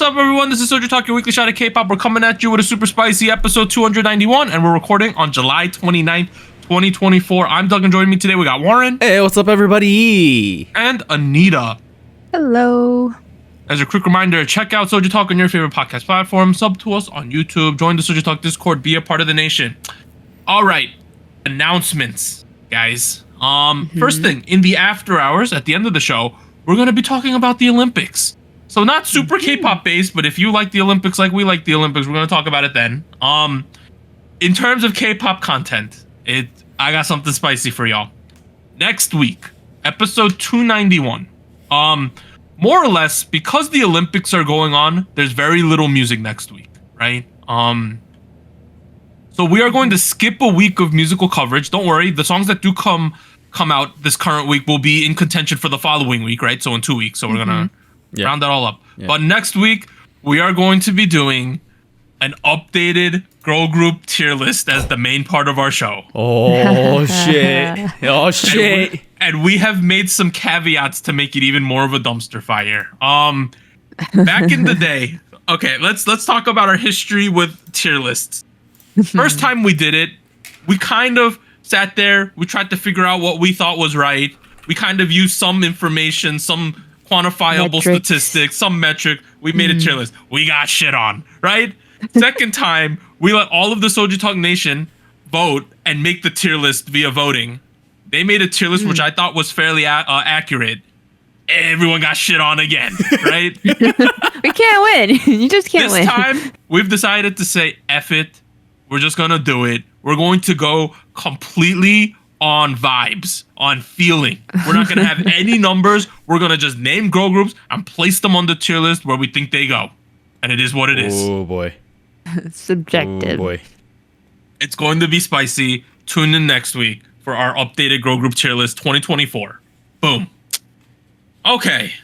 up, everyone? This is SojuTalk, your weekly shot of K-pop. We're coming at you with a super spicy episode 291, and we're recording on July 29th, 2024. I'm Doug, and joining me today, we got Warren. Hey, what's up, everybody? And Anita. Hello. As a quick reminder, check out SojuTalk on your favorite podcast platform, sub to us on YouTube, join the SojuTalk Discord, be a part of the nation. All right, announcements, guys. First thing, in the after hours, at the end of the show, we're going to be talking about the Olympics. So not super K-pop based, but if you like the Olympics like we like the Olympics, we're going to talk about it then. In terms of K-pop content, I got something spicy for y'all. Next week, episode 291. More or less, because the Olympics are going on, there's very little music next week, right? So we are going to skip a week of musical coverage. Don't worry, the songs that do come out this current week will be in contention for the following week, right? So in 2 weeks. So we're gonna round that all up. Yeah. But next week we are going to be doing an updated girl group tier list as the main part of our show. Oh shit! Oh shit! And we have made some caveats to make it even more of a dumpster fire. Back in the day, okay, let's talk about our history with tier lists. First time we did it, we kind of sat there, we tried to figure out what we thought was right. We kind of used some information, some quantifiable statistics, some metric. We made a tier list. We got shit on, right? Second time, we let all of the SojuTalk Nation vote and make the tier list via voting. They made a tier list, which I thought was fairly accurate. Everyone got shit on again, right? We can't win. You just can't win. This time, we've decided to say, F it. We're just going to do it. We're going to go completely on vibes, on feeling. We're not going to have any numbers. We're going to just name girl groups and place them on the tier list where we think they go. And it is what it is. Oh, boy. Subjective. Oh, boy. It's going to be spicy. Tune in next week for our updated girl group tier list 2024. Boom. Okay.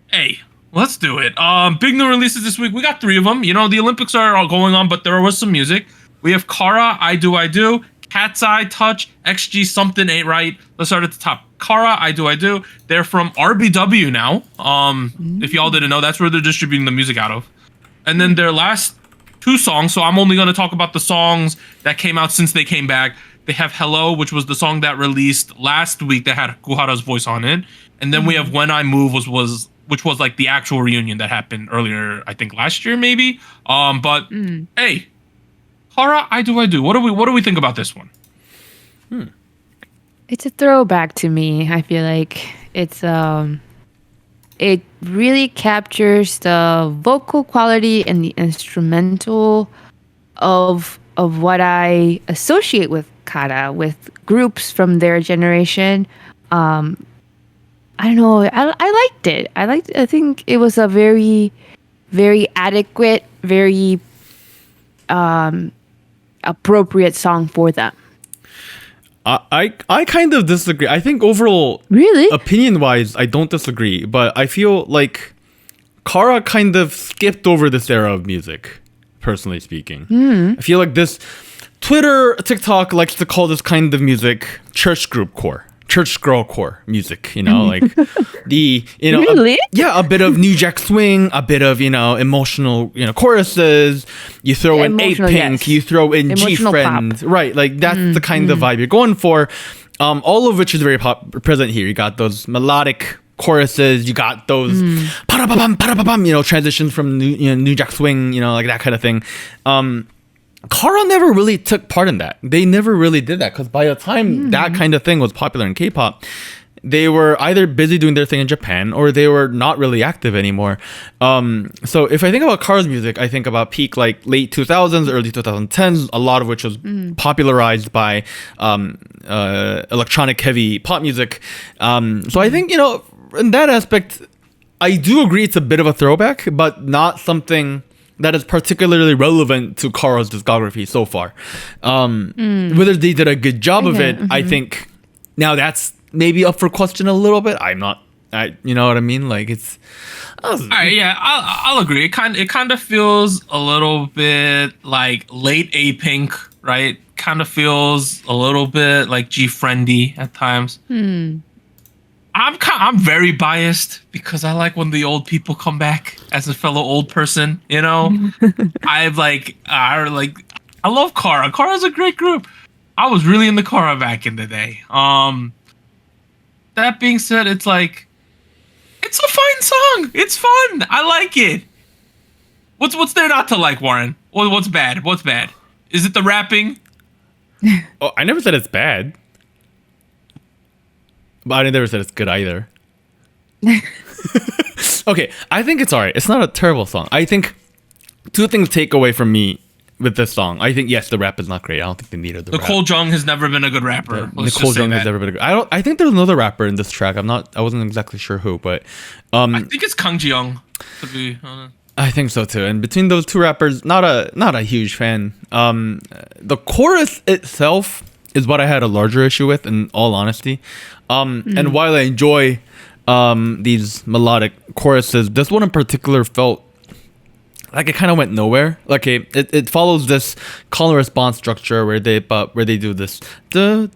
Hey, let's do it. Big new releases this week. We got 3 of them. You know, the Olympics are all going on, but there was some music. We have Kara, I Do, KATSEYE, Touch, XG, Something Ain't Right. Let's start at the top. Kara, I Do. They're from RBW now. If y'all didn't know, that's where they're distributing the music out of. And then their last 2 songs, so I'm only going to talk about the songs that came out since they came back. They have Hello, which was the song that released last week that had Kuhara's voice on it. And then we have When I Move, which was like the actual reunion that happened earlier, I think last year maybe. Hey, Kara, I Do. What do we think about this one? It's a throwback to me. I feel like it's it really captures the vocal quality and the instrumental of what I associate with Kara, with groups from their generation. I don't know. I liked it. I think it was a very, very adequate, very appropriate song for them. I kind of disagree. I think overall, really, opinion-wise, I don't disagree. But I feel like Kara kind of skipped over this era of music, personally speaking. I feel like this TikTok likes to call this kind of music church girl core music, you know, like really? a bit of New Jack Swing, a bit of, emotional, choruses, you throw in 8pink, you throw in G-Friend, right? Like that's the kind of vibe you're going for. All of which is very present here. You got those melodic choruses, you got those pa-da-ba-bum, transitions from New Jack Swing, like that kind of thing. Kara never really took part in that. They never really did that because by the time that kind of thing was popular in K-pop, they were either busy doing their thing in Japan or they were not really active anymore. So if I think about Kara's music, I think about peak like late 2000s, early 2010s, a lot of which was popularized by electronic heavy pop music. So I think, in that aspect, I do agree it's a bit of a throwback, but not something that is particularly relevant to Kara's discography so far. Whether they did a good job of it, I think now that's maybe up for question a little bit. You know what I mean? Like it's. All right, yeah, I'll agree. It kind of feels a little bit like late A-Pink, right? Kind of feels a little bit like G-Friendy at times. I'm very biased because I like when the old people come back as a fellow old person. You know, I love Kara. Kara's a great group. I was really into Kara back in the day. That being said, it's like it's a fine song. It's fun. I like it. What's there not to like, Warren? What's bad? What's bad? Is it the rapping? Oh, I never said it's bad. But I never said it's good either. Okay, I think it's alright. It's not a terrible song. I think two things take away from me with this song. I think, yes, the rap is not great. I don't think they needed the rap. Nicole Jung has never been a good rapper. Nicole Jung has never been a good. I think there's another rapper in this track. I wasn't exactly sure who, but I think it's Kang Ji Young, to be honest. I think so too. And between those two rappers, not a huge fan. The chorus itself is what I had a larger issue with, in all honesty. And while I enjoy these melodic choruses, this one in particular felt like it kind of went nowhere. Like it follows this call and response structure where they do this and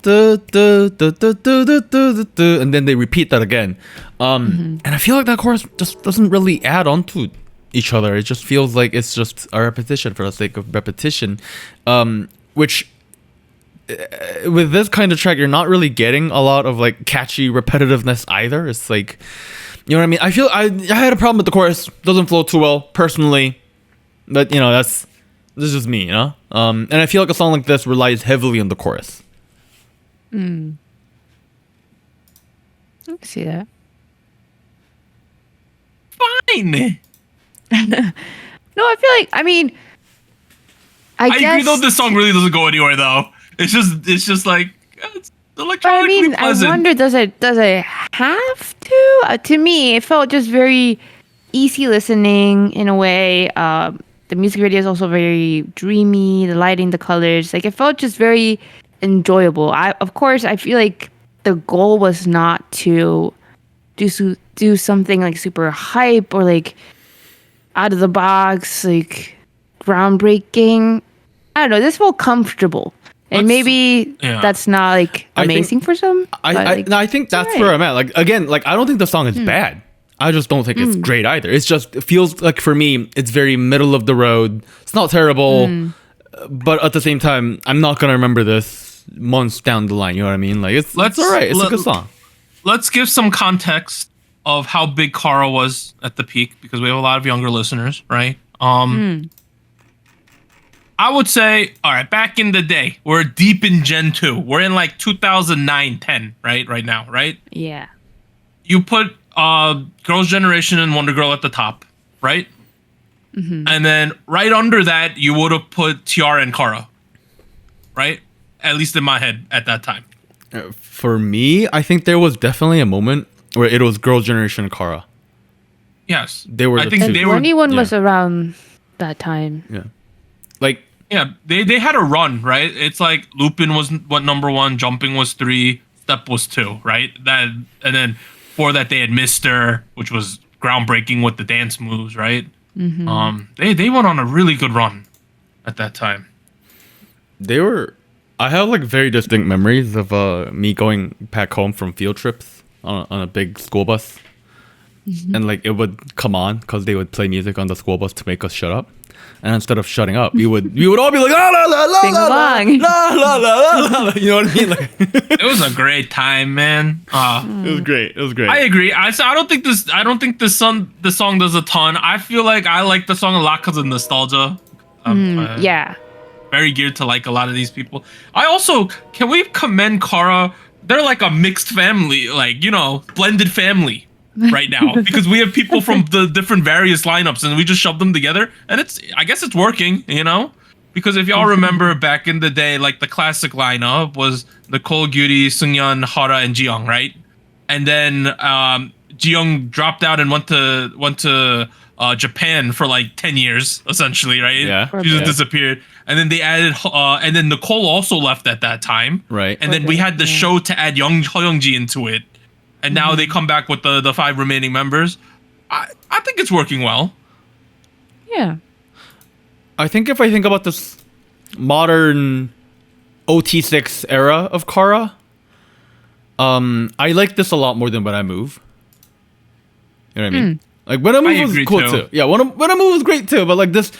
then they repeat that again. And I feel like that chorus just doesn't really add on to each other. It just feels like it's just a repetition for the sake of repetition, which with this kind of track you're not really getting a lot of like catchy repetitiveness either. It's like, you know what I mean? I feel I had a problem with the chorus. Doesn't flow too well personally, but you know, this is just me, you know. And I feel like a song like this relies heavily on the chorus. I can see that. Fine. No, I feel like, I mean, I guess, agree though, this song really doesn't go anywhere though. It's just like it's electronically pleasant. I wonder, does it have to? To me, it felt just very easy listening in a way. The music video is also very dreamy. The lighting, the colors, like it felt just very enjoyable. Of course, I feel like the goal was not to do something like super hype or like out of the box, like groundbreaking. I don't know. This felt comfortable. And maybe that's not like amazing for some. I think that's where I'm at. Like again, like I don't think the song is bad. I just don't think it's great either. It feels like for me, it's very middle of the road. It's not terrible, but at the same time, I'm not gonna remember this months down the line. You know what I mean? Like it's alright. It's a good song. Let's give some context of how big Kara was at the peak, because we have a lot of younger listeners, right? I would say, all right, back in the day, we're deep in Gen 2. We're in like 2009, 10, right now, right? Yeah. You put Girls' Generation and Wonder Girl at the top, right? And then right under that, you would have put Tiara and Kara, right? At least in my head at that time. For me, I think there was definitely a moment where it was Girls' Generation and Kara. Yes. They were. I think they were. Anyone was around that time. Yeah. Like. Yeah, they had a run, right? It's like Lupin was number 1, Jumping was 3, Step was 2, right? And then before that they had Mister, which was groundbreaking with the dance moves, right? They went on a really good run at that time. I have like very distinct memories of me going back home from field trips on a big school bus, and like it would come on because they would play music on the school bus to make us shut up. And instead of shutting up, we would all be like la la la la la la la la la. You know what I mean? Like, it was a great time, man. It was great. I agree. I don't think the song does a ton. I feel like I like the song a lot because of nostalgia. Yeah. Very geared to like a lot of these people. Can we commend Kara? They're like a mixed family, like, you know, blended family right now, because we have people from the different various lineups and we just shoved them together, and I guess it's working, you know, because if y'all remember back in the day, like the classic lineup was Nicole, Gyuri, Seungyeon, Hara, and Jiyoung, right? And then Jiyoung dropped out and went to Japan for like 10 years essentially, right? Yeah, she just disappeared. And then they added and then Nicole also left at that time, right? And then we had the show to add Hoyoungji into it. And now they come back with the 5 remaining members. I think it's working well. Yeah. I think if I think about this modern OT6 era of Kara, I like this a lot more than When I Move. You know what I mean? Like When I Move was cool too. Yeah, When I Move was great too. But like this,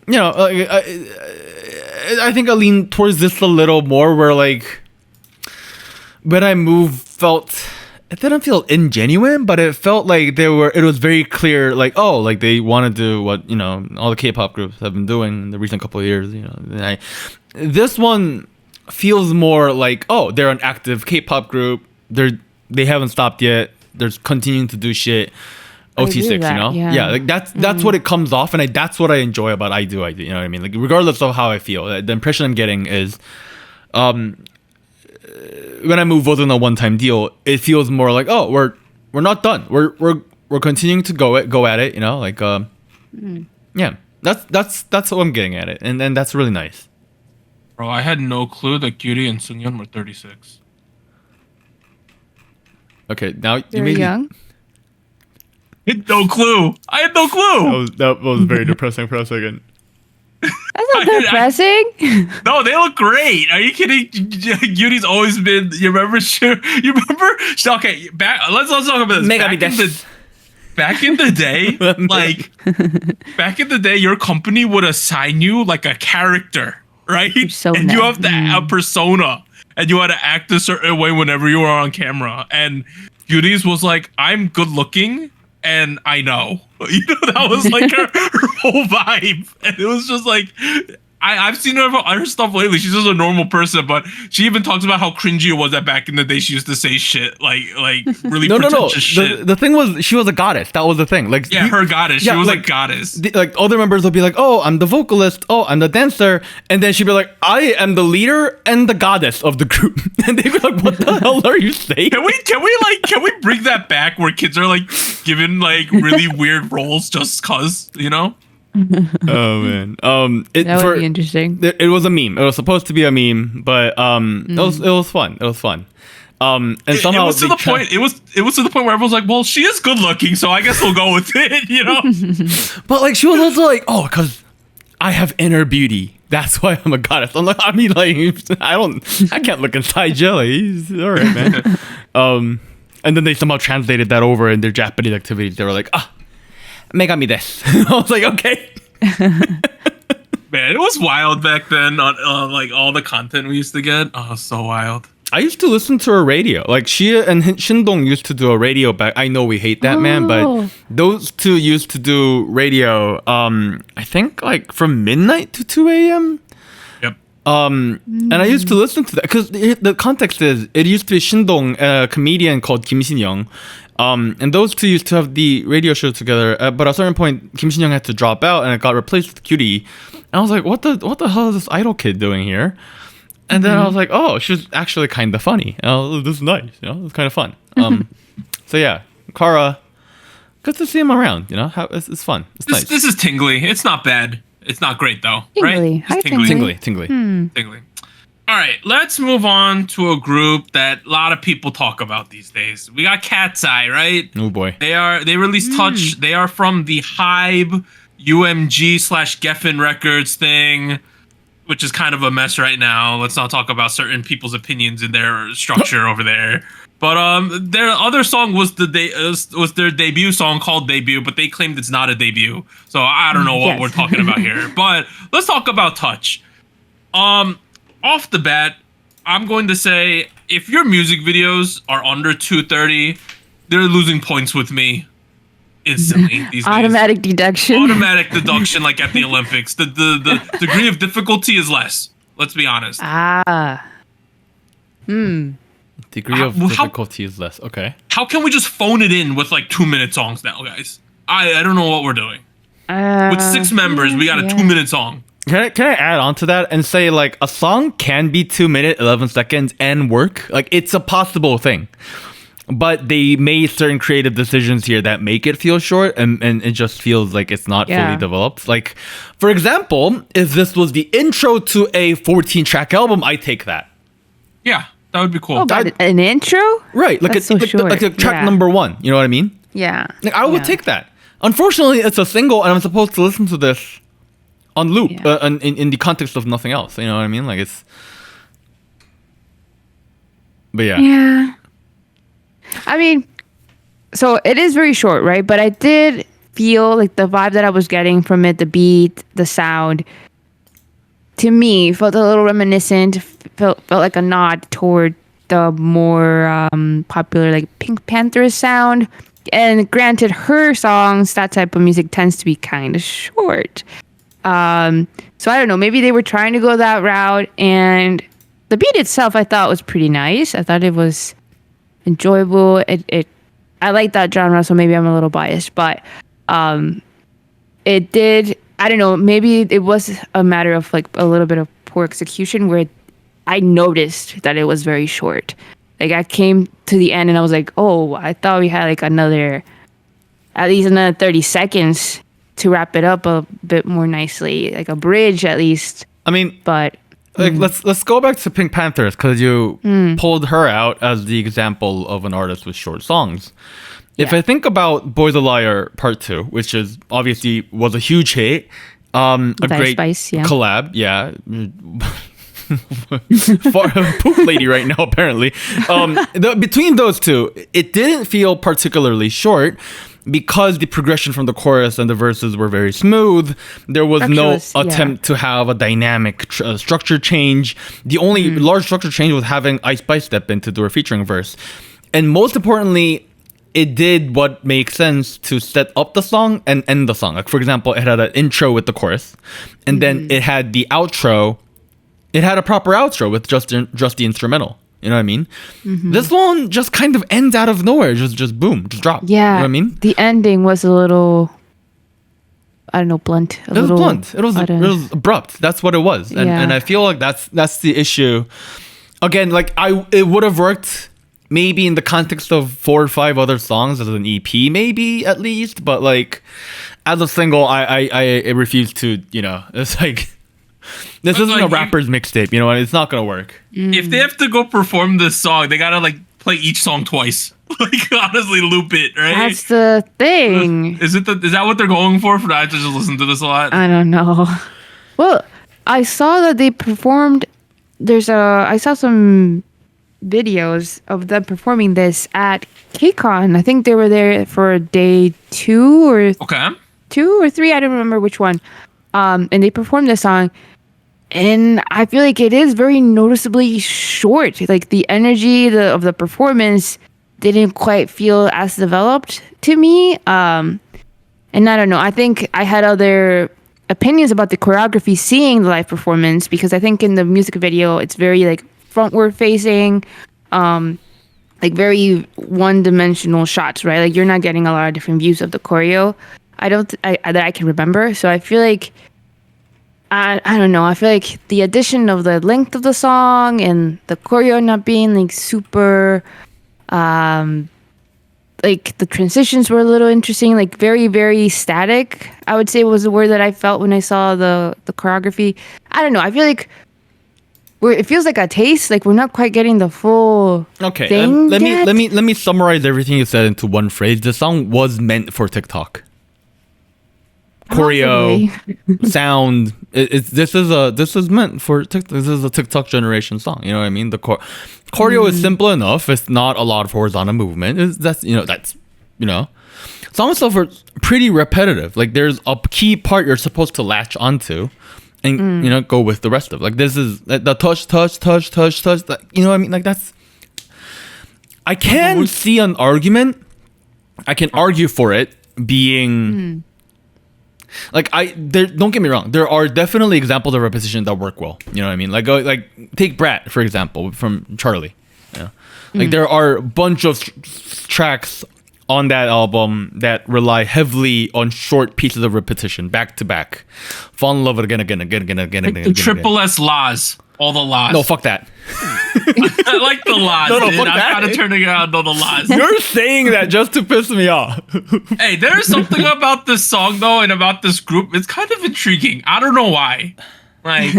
you know, like, I think I lean towards this a little more. Where like When I Move it didn't feel ingenuine, but it felt like it was very clear, like, oh, like they want to do what, you know, all the K-pop groups have been doing in the recent couple of years, you know. This one feels more like, oh, they're an active K-pop group. They haven't stopped yet. They're continuing to do shit. OT6, you know? Yeah, like that's what it comes off, and that's what I enjoy about I Do, you know what I mean? Like regardless of how I feel, the impression I'm getting is When I Move wasn't a one-time deal. It feels more like, oh, we're not done. We're continuing to go at it, you know, like yeah. That's what I'm getting at it, and that's really nice. Bro, I had no clue that Gyuri and Seungyeon were 36. Okay, now you made young. I had no clue. That was very depressing for a second. That's not depressing. No, they look great. Are you kidding? Gyuri's always been. You remember? You remember? Okay, let's talk about this. Back in the day, back in the day, your company would assign you like a character, right? And you have a persona, and you had to act a certain way whenever you were on camera. And Gyuri's was like, I'm good looking. And I know, you know, that was like her whole vibe. And it was just like, I've seen her stuff lately. She's just a normal person, but she even talks about how cringy it was that back in the day she used to say shit, like really pretentious shit. The thing was, she was a goddess. That was the thing. Like, her goddess. She was like a goddess. Like other members would be like, oh, I'm the vocalist. Oh, I'm the dancer. And then she'd be like, I am the leader and the goddess of the group. And they'd be like, what the hell are you saying? Can we bring that back where kids are like given like really weird roles just cause, you know? Oh man, that would be interesting. It was a meme. It was supposed to be a meme, but it was fun. It was fun. And somehow it was to the point. It was to the point where everyone's like, "Well, she is good looking, so I guess we'll go with it," you know. But like, she was also like, "Oh, because I have inner beauty. That's why I'm a goddess." I'm like, I mean, like, I can't look inside Jelly. All right, man. And then they somehow translated that over in their Japanese activities. They were like, Megami desu. I was like, okay. Man, it was wild back then on like all the content we used to get. Oh, so wild. I used to listen to her radio. Like Shia and Shindong used to do a radio back. I know we hate that, man, but those two used to do radio. I think like from midnight to 2 a.m. Yep. And I used to listen to that because the context is it used to be Shindong, a comedian called Kim Shin-young. And those two used to have the radio show together, but at a certain point, Kim Shin-young had to drop out, and it got replaced with Cutie. And I was like, "What the hell is this idol kid doing here?" And then I was like, "Oh, she's actually kind of funny. Oh, this is nice. You know, it's kind of fun." So yeah, Kara, good to see him around. You know, it's fun. It's nice. This is tingly. It's not bad. It's not great though, tingly. right? It's tingly. All right, let's move on to a group that a lot of people talk about these days. We got KATSEYE, right? Oh boy. They released Touch. They are from the Hybe UMG/Geffen Records thing, which is kind of a mess right now. Let's not talk about certain people's opinions in their structure over there. But their other song was their debut song called Debut, but they claimed it's not a debut. So I don't know what we're talking about here. But let's talk about Touch. Off the bat, I'm going to say if your music videos are under 230, they're losing points with me instantly these Automatic deduction. Automatic deduction, like at the Olympics. The degree of difficulty is less. Let's be honest. Degree of difficulty is less. Okay. How can we just phone it in with like 2-minute songs now, guys? I don't know what we're doing. With 6 members, we got a 2-minute song. Can I add on to that and say, like, a song can be 2 minutes, 11 seconds and work? Like, it's a possible thing. But they made certain creative decisions here that make it feel short, and it just feels like it's not fully developed. Like, for example, if this was the intro to a 14-track album, I take that. Yeah, that would be cool. Oh, but an intro? Right, like a track number 1. You know what I mean? Yeah. Like, I would take that. Unfortunately, it's a single, and I'm supposed to listen to this on loop, in the context of nothing else. You know what I mean? Like, it's... But yeah. Yeah. I mean, so it is very short, right? But I did feel like the vibe that I was getting from it, the beat, the sound, to me felt a little reminiscent. Felt like a nod toward the more popular like Pink Panther sound. And granted, her songs, that type of music tends to be kind of short. So I don't know. Maybe they were trying to go that route, and the beat itself I thought was pretty nice. I thought it was enjoyable. I like that genre, so maybe I'm a little biased, but it did. I don't know. Maybe it was a matter of like a little bit of poor execution where I noticed that it was very short. Like I came to the end and I was like, oh, I thought we had like at least another 30 seconds to wrap it up a bit more nicely, like a bridge at least. I mean, but like let's go back to Pink Panthers because you pulled her out as the example of an artist with short songs. If I think about Boys a Liar Part 2, which is obviously was a huge hit, a great Spice, collab, poop lady right now apparently. Between those two, it didn't feel particularly short because the progression from the chorus and the verses were very smooth. There was no attempt to have a dynamic structure change. The only large structure change was having Ice Spice step in to do a featuring verse, and most importantly, it did what makes sense to set up the song and end the song. Like for example, it had an intro with the chorus, and then it had the outro. It had a proper outro with just the instrumental. You know what I mean? This one just kind of ends out of nowhere. Just boom, just drop. Yeah. You know what I mean? The ending was a little, I don't know, blunt. It was blunt. It was abrupt. That's what it was. And I feel like that's the issue. Again, like it would have worked maybe in the context of 4 or 5 other songs as an EP, maybe at least. But like as a single, I refuse to. You know, it's like. This isn't a rapper's mixtape, you know what? It's not gonna work. If they have to go perform this song, they gotta like play each song twice. Like honestly, loop it, right? That's the thing. Is that what they're going for? For that to just listen to this a lot? I don't know. Well, I saw that they performed. I saw some videos of them performing this at KCON. I think they were there for day 2 or 2 or 3. I don't remember which one. And they performed this song. And I feel like it is very noticeably short. Like the energy of the performance didn't quite feel as developed to me. And I don't know. I think I had other opinions about the choreography seeing the live performance because I think in the music video it's very like frontward facing, like very one-dimensional shots, right? Like you're not getting a lot of different views of the choreo. That I can remember. So I feel like I don't know. I feel like the addition of the length of the song and the choreo not being like super, like the transitions were a little interesting, like very, very static, I would say was the word that I felt when I saw the choreography. I don't know. I feel like it feels like a taste, like we're not quite getting the full thing let yet. me summarize everything you said into one phrase. The song was meant for TikTok. Choreo, sound. This is meant for TikTok. This is a TikTok generation song. You know what I mean? The choreo is simple enough. It's not a lot of horizontal movement. Some stuff are pretty repetitive. Like there's a key part you're supposed to latch onto, and go with the rest of. Like this is the touch. You know what I mean? Like that's. I can see an argument. I can argue for it being. Like don't get me wrong. There are definitely examples of repetition that work well. You know what I mean? Like take Brat for example from Charlie. Yeah, like there are a bunch of tracks on that album that rely heavily on short pieces of repetition, back to back. Fall in love again. Triple S laws. All the laws. No, fuck that. I like the laws. No, fuck that. I'm kind of turning around on the laws. You're saying that just to piss me off. Hey, there's something about this song though, and about this group. It's kind of intriguing. I don't know why. Like,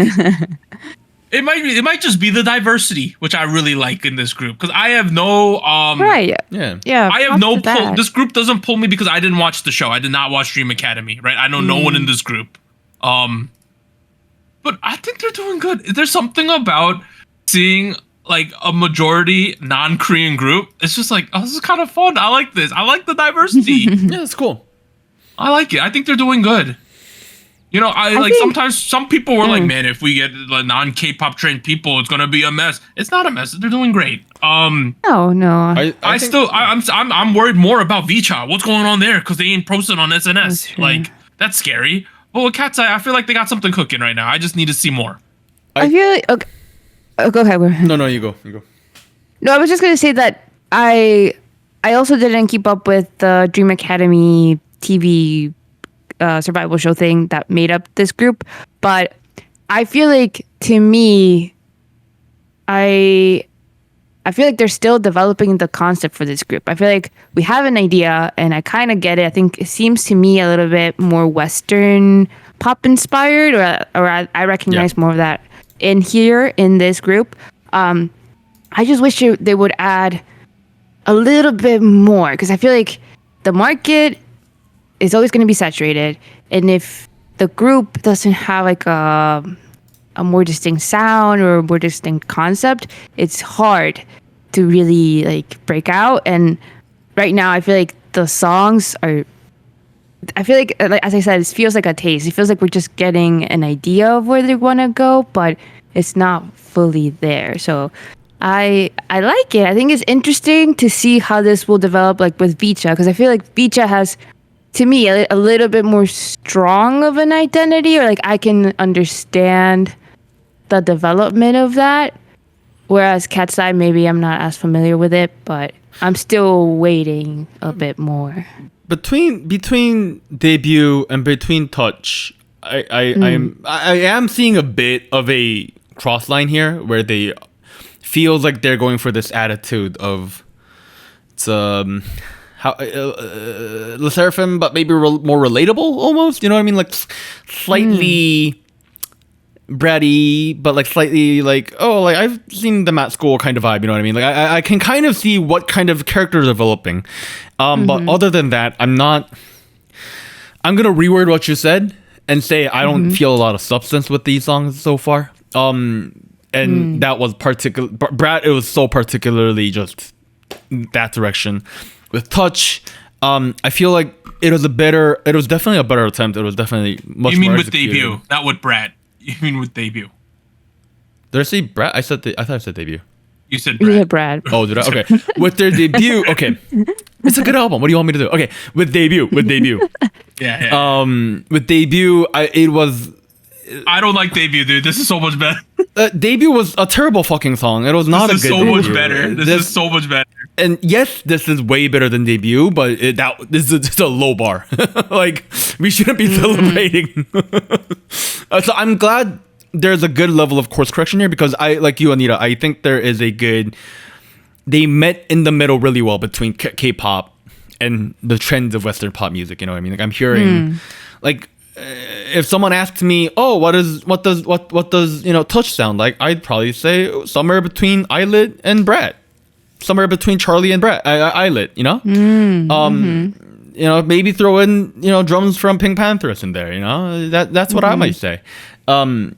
it might just be the diversity, which I really like in this group. Because I have no right. Yeah. I have no pull. This group doesn't pull me because I didn't watch the show. I did not watch Dream Academy. Right. I know no one in this group. But I think they're doing good. There's something about seeing like a majority non-Korean group, it's just like, oh, this is kind of fun. I like this. I like the diversity. Yeah, it's cool. I like it. I think they're doing good. You know, I like think, sometimes some people were like, man, if we get like non-K-pop trained people, it's gonna be a mess. It's not a mess. They're doing great. No. I'm worried more about Vicha. What's going on there? Because they ain't posted on SNS. Like, that's scary. But with KATSEYE, I feel like they got something cooking right now. I just need to see more. I feel like okay. Oh, go ahead. No, you go. No, I was just gonna say that I also didn't keep up with the Dream Academy TV survival show thing that made up this group, but I feel like, to me, I feel like they're still developing the concept for this group. I feel like we have an idea, and I kind of get it. I think it seems to me a little bit more Western pop inspired, or I recognize more of that in here in this group. I just wish they would add a little bit more, because I feel like the market is always going to be saturated, and if the group doesn't have like a more distinct sound or a more distinct concept, it's hard to really like break out. And right now I feel like the songs are, I feel like as I said, it feels like a taste. It feels like we're just getting an idea of where they want to go, but it's not fully there. So I like it. I think it's interesting to see how this will develop, like with Vicha, because I feel like Vicha has, to me, a little bit more strong of an identity, or like I can understand the development of that. Whereas KATSEYE, maybe I'm not as familiar with it, but I'm still waiting a bit more. Between debut and between touch, I am seeing a bit of a cross line here where they feels like they're going for this attitude of it's how Le Seraphim, but maybe more relatable almost. You know what I mean? Like slightly bratty, but like slightly like, oh, like I've seen them at school kind of vibe. You know what I mean? Like I can kind of see what kind of character is developing. But other than that, I'm gonna reword what you said and say I don't feel a lot of substance with these songs so far. And that was Brat. It was so particularly just that direction. With touch, I feel like it was definitely a better attempt. It was definitely much more. You mean with executed. debut, not with Brat? You mean with debut? Did I say Brat? I thought I said debut. You said Brad. Yeah, Brad. Oh, did I? Okay. With their debut, okay. It's a good album. What do you want me to do? Okay, with debut. Yeah. With debut, it was. I don't like debut, dude. This is so much better. Debut was a terrible fucking song. It was not a good. This is so much better. This is so much better. And yes, this is way better than debut, but this is just a low bar. Like we shouldn't be celebrating. So I'm glad there's a good level of course correction here, because I, like you, Anita, I think there is a good. They met in the middle really well between K-pop and the trends of Western pop music. You know what I mean? Like I'm hearing, like. If someone asks me, oh, what does touch sound like? I'd probably say somewhere between Islet and Brat, somewhere between Charlie and Brat. Islet, you know, maybe throw in drums from Pink Panthers in there. You know, that's what I might say. So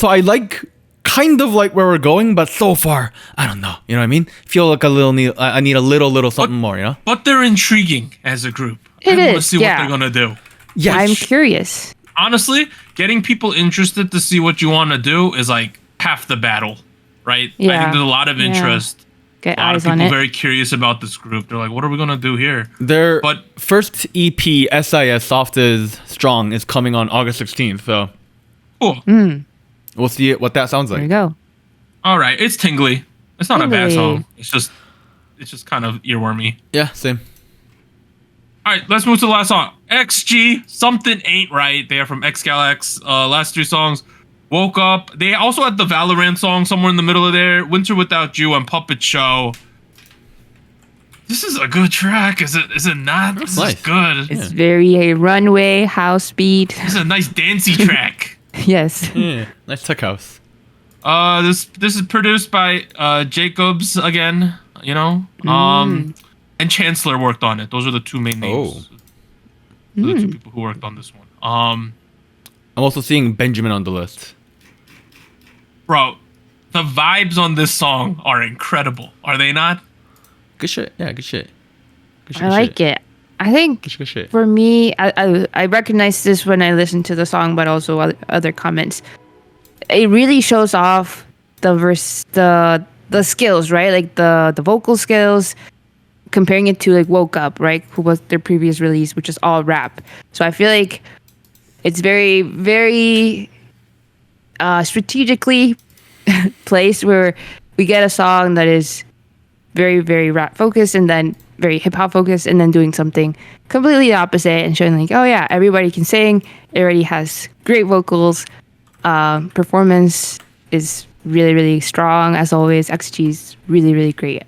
I like kind of like where we're going, but so far I don't know. You know what I mean? Feel like I need a little something more. You know, but they're intriguing as a group. I want to see what they're gonna do. Yeah, I'm curious. Honestly, getting people interested to see what you want to do is like half the battle, right? Yeah. I think there's a lot of interest. Get a lot eyes of on people it. very curious about this group. They're like, what are we gonna do here? Their first EP, SIS Soft is Strong, is coming on August 16th. So cool. We'll see what that sounds like. There you go. All right, it's tingly. It's not a bad song. It's just kind of earwormy. Yeah, same. All right, let's move to the last song. XG, Something Ain't Right. They are from XGALX. Last three songs. Woke Up. They also had the Valorant song somewhere in the middle of there. Winter Without You and Puppet Show. This is a good track. Is it not? This is good. It's very a runway house beat. This is a nice dancey track. Yes. Yeah, nice tech house. This is produced by Jacobs again, and Chancellor worked on it. Those are the two main names. The two people who worked on this one. I'm also seeing Benjamin on the list. Bro, The vibes on this song are incredible, are they not? Good shit. Yeah, good shit. I like it. I think good shit. For me, I recognize this when I listen to the song, but also other comments. It really shows off the skills, right? Like the vocal skills, comparing it to like Woke Up, right? Who was their previous release, which is all rap. So I feel like it's very, very strategically placed where we get a song that is very, very rap focused and then very hip hop focused and then doing something completely opposite and showing like, oh yeah, everybody can sing. It already has great vocals. Performance is really, really strong as always. XG's really, really great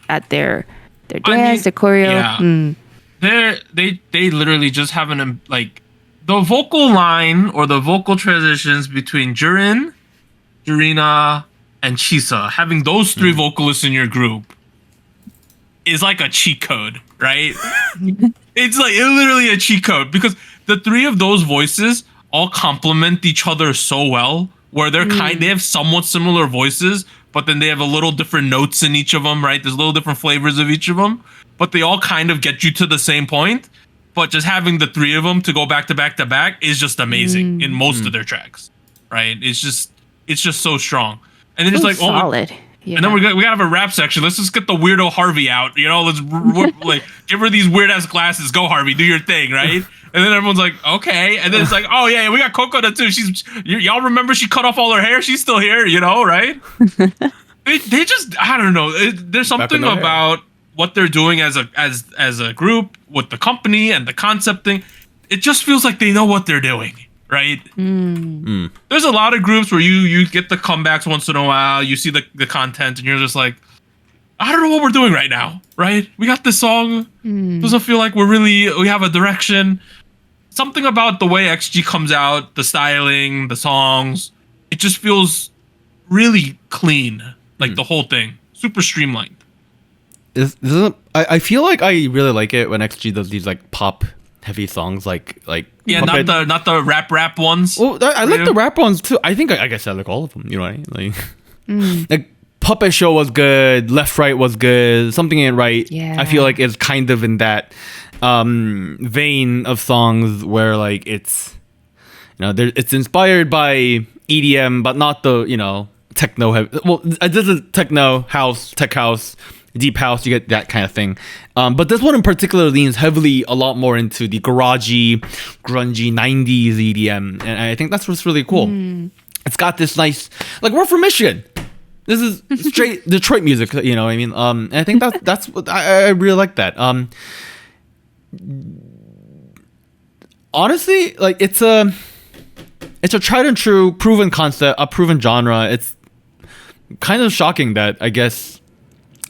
at their dance, their choreo. Yeah. They literally just have like the vocal line or the vocal transitions between Jurin, Jurina, and Chisa. Having those three vocalists in your group is like a cheat code, right? It's literally a cheat code because the three of those voices all complement each other so well, where they have somewhat similar voices, but then they have a little different notes in each of them, right? There's little different flavors of each of them, but they all kind of get you to the same point. But just having the three of them to go back to back to back is just amazing in most of their tracks, right? It's just so strong. And then it's like solid. Yeah. And then we gotta have a rap section. Let's just get the weirdo Harvey out. Let's like give her these weird ass glasses. Go Harvey, do your thing, right? And then everyone's like, okay. And then it's like, oh yeah, we got Coco too. Y'all remember she cut off all her hair? She's still here, right? they just, I don't know. There's something about what they're doing as a group with the company and the concept thing. It just feels like they know what they're doing. Right? There's a lot of groups where you get the comebacks once in a while, you see the content, and you're just like, I don't know what we're doing right now, right? We got this song, doesn't feel like we have a direction. Something about the way XG comes out, the styling, the songs, it just feels really clean, like the whole thing, super streamlined. I feel like I really like it when XG does these like pop heavy songs like not the rap ones. Well, I like the rap ones too. I think I guess I like all of them. You know what I mean? Like, like Puppet Show was good. Left Right was good. Something Ain't Right. Yeah. I feel like it's kind of in that vein of songs where like it's it's inspired by EDM, but not the techno heavy. Well, this is techno house, tech house. Deep house, you get that kind of thing. But this one in particular leans heavily a lot more into the garagey, grungy 90s EDM. And I think that's what's really cool. It's got this nice, like, we're from Michigan. This is straight Detroit music, you know what I mean? And I think that's what I really like that. Honestly, like it's a tried and true, proven concept, a proven genre. It's kind of shocking that I guess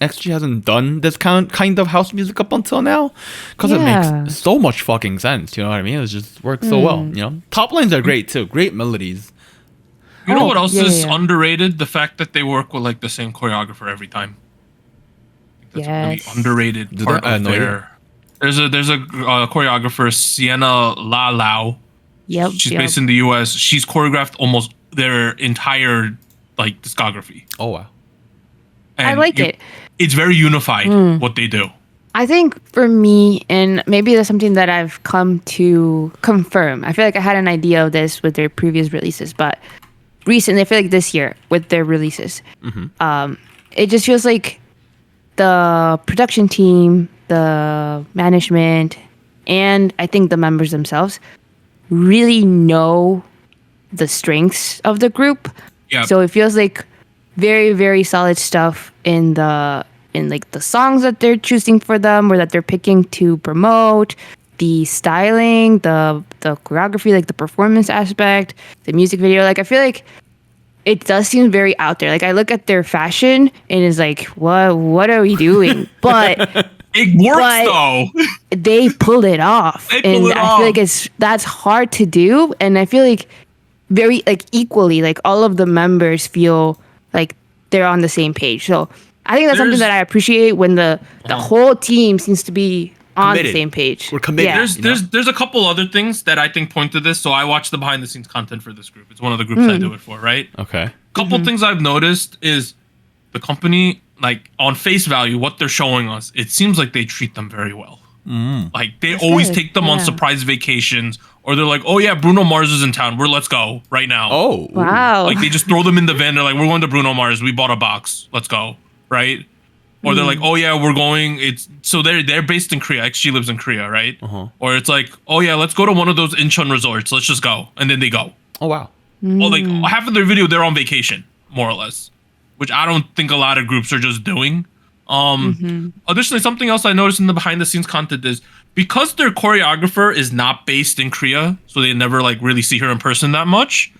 XG hasn't done this kind of house music up until now, because it makes so much fucking sense. You know what I mean? It just works so well. Top lines are great too. Great melodies. You know what else is underrated? The fact that they work with like the same choreographer every time. That's a really underrated part of their. There's a choreographer, Sienna La Lau. Yep. She's based in the U.S. She's choreographed almost their entire like discography. Oh wow. And I like it. It's very unified what they do. I think for me, and maybe that's something that I've come to confirm. I feel like I had an idea of this with their previous releases, but recently, I feel like this year with their releases, it just feels like the production team, the management, and I think the members themselves really know the strengths of the group. Yeah. So it feels like very, very solid stuff in like the songs that they're choosing for them or that they're picking to promote, the styling, the choreography, like the performance aspect, the music video. Like I feel like it does seem very out there. Like I look at their fashion and it's like, what are we doing? But it works though. They pulled it off. I feel like that's hard to do. And I feel like very like equally, like all of the members feel like they're on the same page. So I think that's something that I appreciate when the whole team seems to be on the same page. We're committed. Yeah. There's a couple other things that I think point to this. So I watch the behind the scenes content for this group. It's one of the groups I do it for, right? Okay. Couple things I've noticed is the company, like on face value, what they're showing us, it seems like they treat them very well. Like they always take them on surprise vacations, or they're like, oh yeah, Bruno Mars is in town. Let's go right now. Oh. Wow. Like they just throw them in the van. They're like, we're going to Bruno Mars. We bought a box. Let's go. Right. Or they're like, oh yeah, we're going. They're based in Korea. She lives in Korea, right? Or it's like, oh yeah, let's go to one of those Incheon resorts. Let's just go, and then they go. Oh wow. Well, like half of their video, they're on vacation, more or less, which I don't think a lot of groups are just doing. Additionally, something else I noticed in the behind the scenes content is because their choreographer is not based in Korea, so they never like really see her in person that much.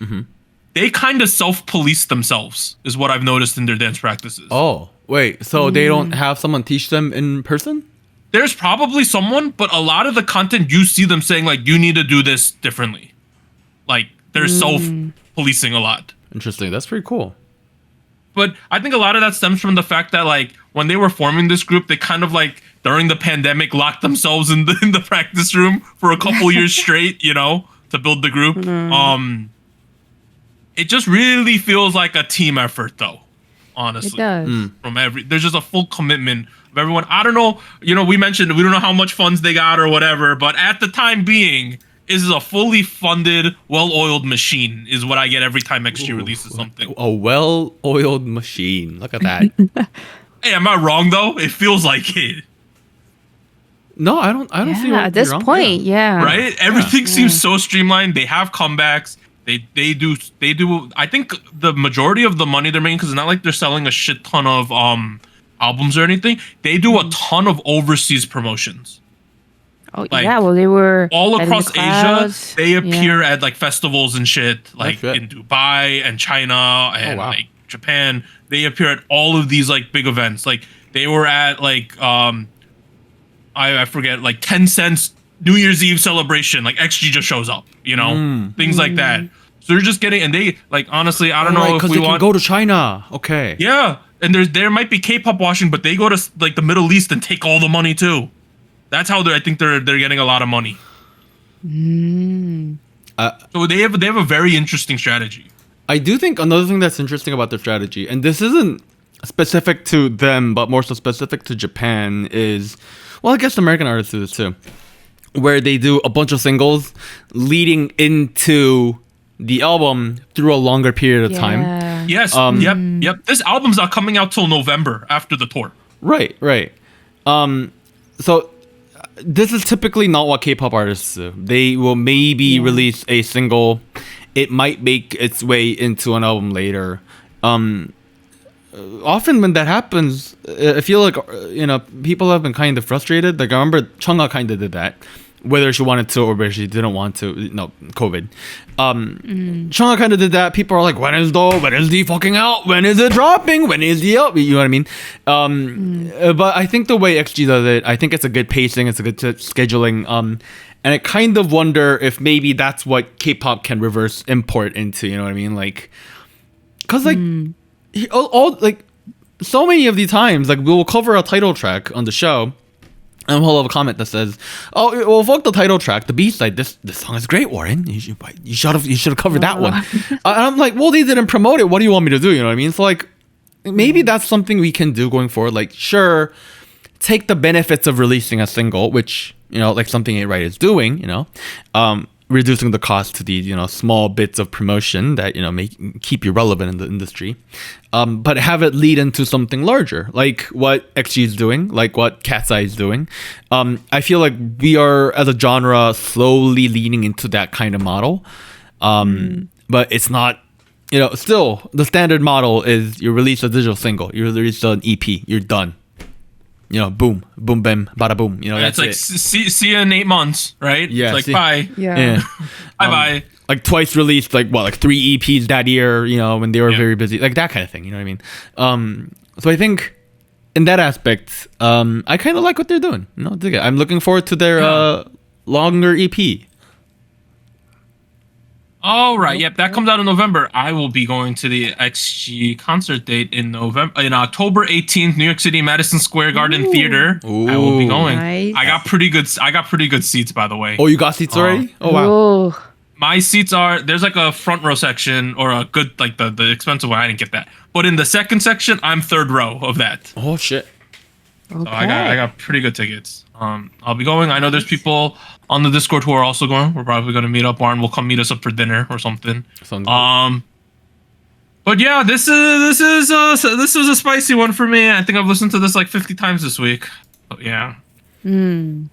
They kind of self-police themselves, is what I've noticed in their dance practices. Oh, wait. So they don't have someone teach them in person? There's probably someone, but a lot of the content you see them saying like, you need to do this differently. Like they're self-policing a lot. Interesting. That's pretty cool. But I think a lot of that stems from the fact that like when they were forming this group, they kind of like during the pandemic locked themselves in the practice room for a couple years straight, you know, to build the group. It just really feels like a team effort though, honestly. It does. There's just a full commitment of everyone. I don't know, you know, we mentioned we don't know how much funds they got or whatever, but at the time being, this is a fully funded, well-oiled machine, is what I get every time XG releases something. A well-oiled machine. Look at that. Hey, am I wrong though? It feels like it. No, I don't see what at this you're wrong. point, yeah. Right? Everything seems so streamlined. They have comebacks. They do. I think the majority of the money they're making, because it's not like they're selling a shit ton of albums or anything. They do a ton of overseas promotions. Oh yeah, well they were all across Asia. Clouds. They appear at like festivals and shit, like in Dubai and China and like Japan. They appear at all of these like big events. Like they were at like I forget, like 10 cents New Year's Eve celebration. Like XG just shows up, you know, things like that. So they're just getting, and they like honestly, I don't know if we want to go to China. Okay. Yeah, and there might be K-pop washing, but they go to like the Middle East and take all the money too. That's how I think they're getting a lot of money. So they have a very interesting strategy. I do think another thing that's interesting about their strategy, and this isn't specific to them, but more so specific to Japan, is, well, I guess American artists do this too, where they do a bunch of singles leading into the album through a longer period of time. Yes. Yep. This album's not coming out till November after the tour. Right. So this is typically not what K-pop artists do. They will maybe release a single. It might make its way into an album later. Often when that happens, I feel like, you know, people have been kind of frustrated. Like I remember Chungha kind of did that, whether she wanted to or whether she didn't want to. No, COVID. Chungha kind of did that. People are like, when is the fucking out? When is it dropping? When is the out? You know what I mean? But I think the way XG does it, I think it's a good pacing. It's a good scheduling. And I kind of wonder if maybe that's what K-pop can reverse import into. You know what I mean? Like, cause like all like so many of the times, like we'll cover a title track on the show. And we'll have a comment that says, "Oh, well, fuck the title track, the B side. This song is great, Warren. You should have covered that one." And I'm like, "Well, they didn't promote it. What do you want me to do?" You know what I mean? So like, maybe that's something we can do going forward. Like, sure, take the benefits of releasing a single, which, you know, like Something Ain't Right is doing. You know, reducing the cost to the, you know, small bits of promotion that, you know, keep you relevant in the industry, but have it lead into something larger, like what XG is doing, like what KATSEYE is doing. I feel like we are, as a genre, slowly leaning into that kind of model, but it's not, you know, still the standard model is you release a digital single, you release an EP, you're done. You know, boom, boom, bam, bada boom. You know, that's like, it. See you in 8 months, right? Yeah. It's like, bye. Yeah. Bye. Like twice released, like 3 EPs that year, you know, when they were very busy, like that kind of thing. You know what I mean? So I think in that aspect, I kind of like what they're doing. You know, I'm looking forward to their longer EP. All right. Yep. That comes out in November. I will be going to the XG concert date in October 18th, New York City, Madison Square Garden Theater. Ooh. I will be going. Nice. I got pretty good seats, by the way. Oh, you got seats already? Oh wow. Ooh. My seats there's like a front row section or a good, like the expensive one. I didn't get that. But in the second section, I'm third row of that. Oh shit. Okay. So I got pretty good tickets. I'll be going. I know there's people on the Discord who are also going. We're probably going to meet up. Warren will come meet us up for dinner or something. Sounds good. But yeah, this is a spicy one for me. I think I've listened to this like 50 times this week. But yeah. I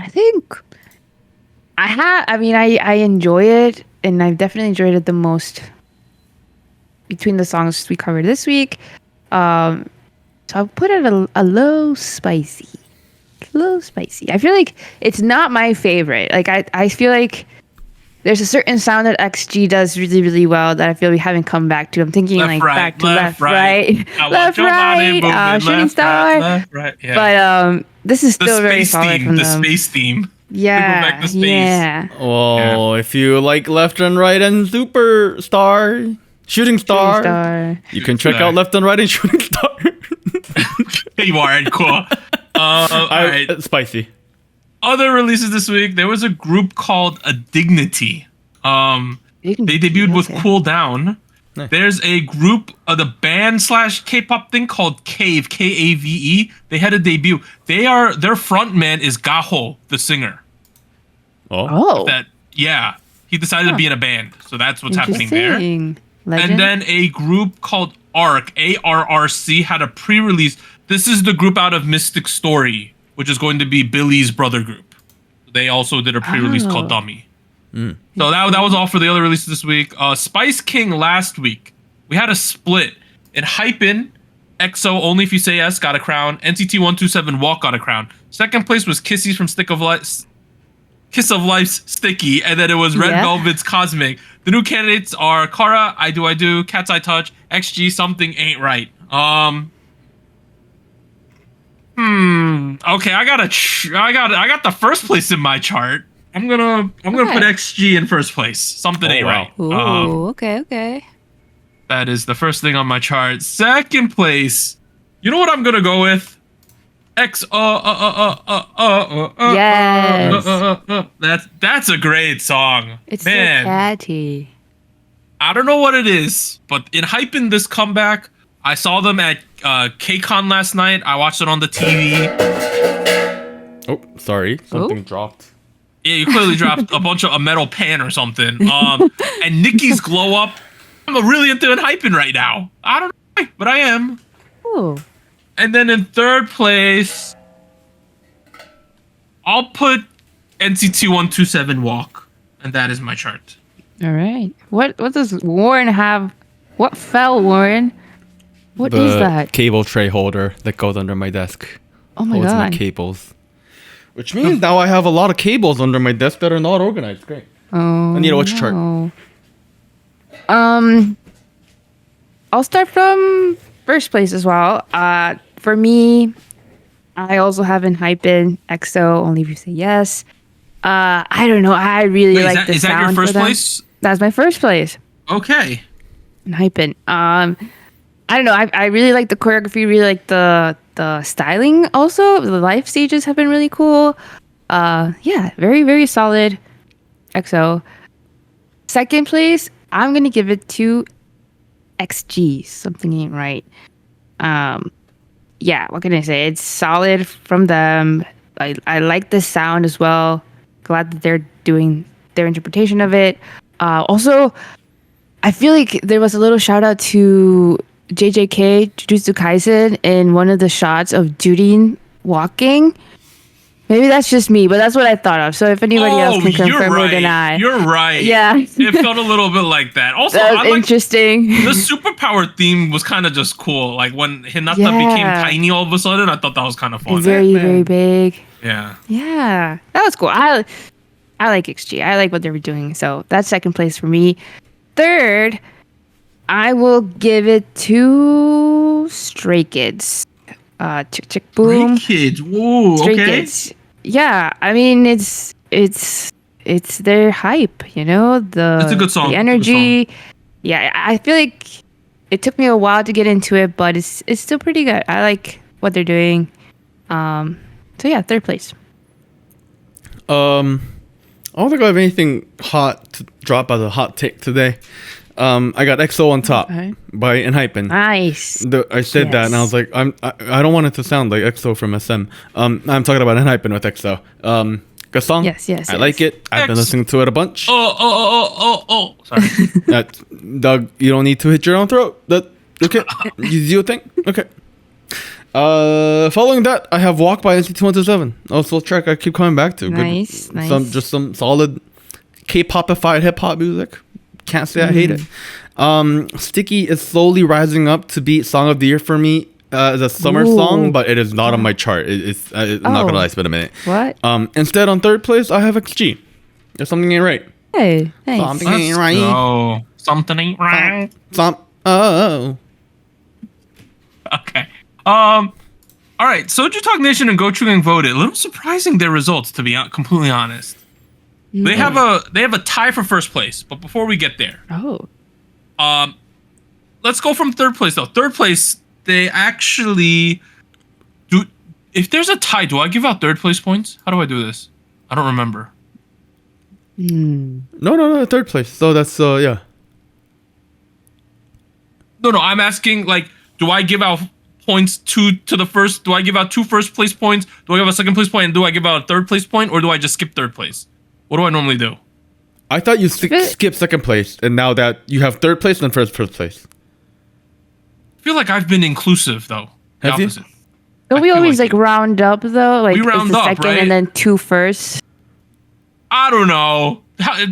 think I enjoy it, and I've definitely enjoyed it the most between the songs we covered this week. So I'll put it a low spicy. I feel like it's not my favorite. Like I feel like there's a certain sound that XG does really, really well that I feel we haven't come back to. I'm thinking back to left, right, left, right, shooting star. Left, right. Yeah. But this is still very solid from the them. space theme. Yeah, Go back to space. yeah. Oh, if you like Left and Right and Superstar, Shooting Star, you can check out Left and Right and Shooting Star. You are cool. All right. Spicy. Other releases this week, there was a group called A Dignity. They debuted with Cool Down. Nice. There's a group of the band / K-pop thing called Cave, Kave. They had a debut. Their frontman is Gaho, the singer. Oh. He decided to be in a band, so that's what's happening there. Legend. And then a group called ARC, ARRC, had a pre-release. This is the group out of Mystic Story, which is going to be Billy's brother group. They also did a pre-release called Dummy. So that was all for the other releases this week. Spice King last week, we had a split. In Hypin, EXO, Only If You Say Yes got a crown. NCT 127 Walk got a crown. Second place was Kiss of Life's Sticky, and then it was Red Velvet's Cosmic. The new candidates are Kara, I Do, KATSEYE Touch, XG, Something Ain't Right. Okay, I got the first place in my chart. I'm gonna put XG in first place. Something ain't right. Ooh, okay. That is the first thing on my chart. Second place. You know what I'm gonna go with? Yes. That's a great song. It's Man. so catchy. I don't know what it is, but in hyping this comeback, I saw them at KCON last night. I watched it on the TV. Oh, sorry. Something dropped. Yeah, you clearly dropped a metal pan or something. And Nikki's glow up. I'm really into it hyping right now. I don't know why, but I am. Ooh. And then in third place, I'll put NCT 127 Walk. And that is my chart. All right. What does Warren have? What fell, Warren? What is that? The cable tray holder that goes under my desk. Oh my Holds god. my cables. Which means now I have a lot of cables under my desk that are not organized. Great. Oh. I need to watch chart. I'll start from first place as well. For me, I also have in Hypin EXO, Only If You Say Yes. I don't know. I really like the sound. Is that your first for them. place? That's my first place. Okay. In Hypin. I don't know. I really like the choreography. Really like the styling. Also, the live stages have been really cool. Yeah, very very solid. EXO. Second place, I'm gonna give it to XG. Something ain't right. Yeah, what can I say? It's solid from them. I like the sound as well. Glad that they're doing their interpretation of it. Also, I feel like there was a little shout out to JJK Jujutsu Kaisen in one of the shots of Judin walking. Maybe that's just me, but that's what I thought of. So if anybody else can confirm or deny. You're right. Yeah. It felt a little bit like that. Also, that was interesting. The superpower theme was kind of just cool. Like when Hinata became tiny all of a sudden, I thought that was kind of fun. Very, very big. Yeah. Yeah. That was cool. I like XG. I like what they were doing. So that's second place for me. Third, I will give it to Stray Kids. Chick Chick Boom. Stray Kids. Whoa, Stray okay. Kids. Yeah, I mean it's it's their hype, you know, it's a good song. The energy. Yeah, I feel like it took me a while to get into it, but it's still pretty good. I like what they're doing. So yeah, third place. I don't think I have anything hot to drop as a hot take today. I got EXO on top by Enhypen. Nice. I said that and I was like, I don't want it to sound like EXO from SM. I'm talking about Enhypen with EXO. Good song. Yes. I like it. I've been listening to it a bunch. Oh. Sorry. Doug, you don't need to hit your own throat. Okay. You do your thing. Okay. Following that, I have Walk by NCT127. Also a track I keep coming back to. Nice. Some solid K-popified hip-hop music. Can't say I hate it. Sticky is slowly rising up to be Song of the Year for me as a summer song, but it is not on my chart. I'm not gonna lie, it's been a minute. What? Instead, on third place, I have XG. There's something ain't right. Hey, nice. Something ain't right. Oh, something ain't right. Oh. Okay. All right. SojuTalk Nation and Gochujang voted. A little surprising their results, to be completely honest. They have a tie for first place, but before we get there, let's go from third place though. Third place, they actually do. If there's a tie, do I give out third place points? How do I do this? I don't remember. No, third place. So that's yeah. No, I'm asking like, do I give out points to the first? Do I give out 2 first place points? Do I give a second place point? And do I give out a third place point, or do I just skip third place? What do I normally do? I thought you skip second place, and now that you have third place and first place. I feel like I've been inclusive though. Have you? Don't we always like round up though? Like we round up, second right? And then 2 first. I don't know.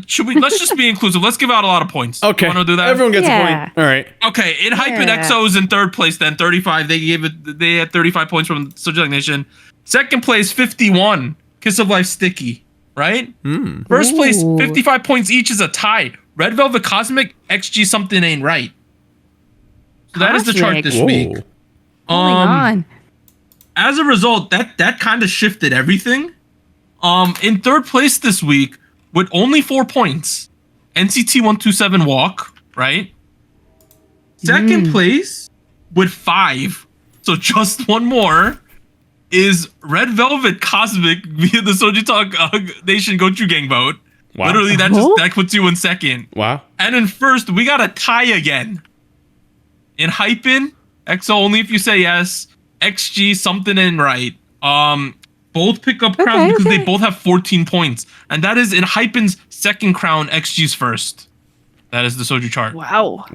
Should we? Let's just be inclusive. Let's give out a lot of points. Okay. Want to do that? Everyone gets a point. All right. Okay. In Hype and EXO is in third place. Then 35. They had 35 points from SojuTalk Nation. Second place 51. Kiss of Life Sticky. Right? First place, 55 points each is a tie. Red Velvet Cosmic, XG Something Ain't Right. So that is the chart this week. On. As a result, that kind of shifted everything. In third place this week, with only 4 points, NCT127 Walk, right? Second place with 5, so just one more, is Red Velvet Cosmic via the SojuTalk Nation Gochujang vote. Wow. Literally, that puts you in second. Wow. And in first, we got a tie again. In Hypen, EXO only if you say yes. XG Something Ain't Right. Both pick up crowns because they both have 14 points. And that is in Hypen's second crown, XG's first. That is the Soju chart. Wow.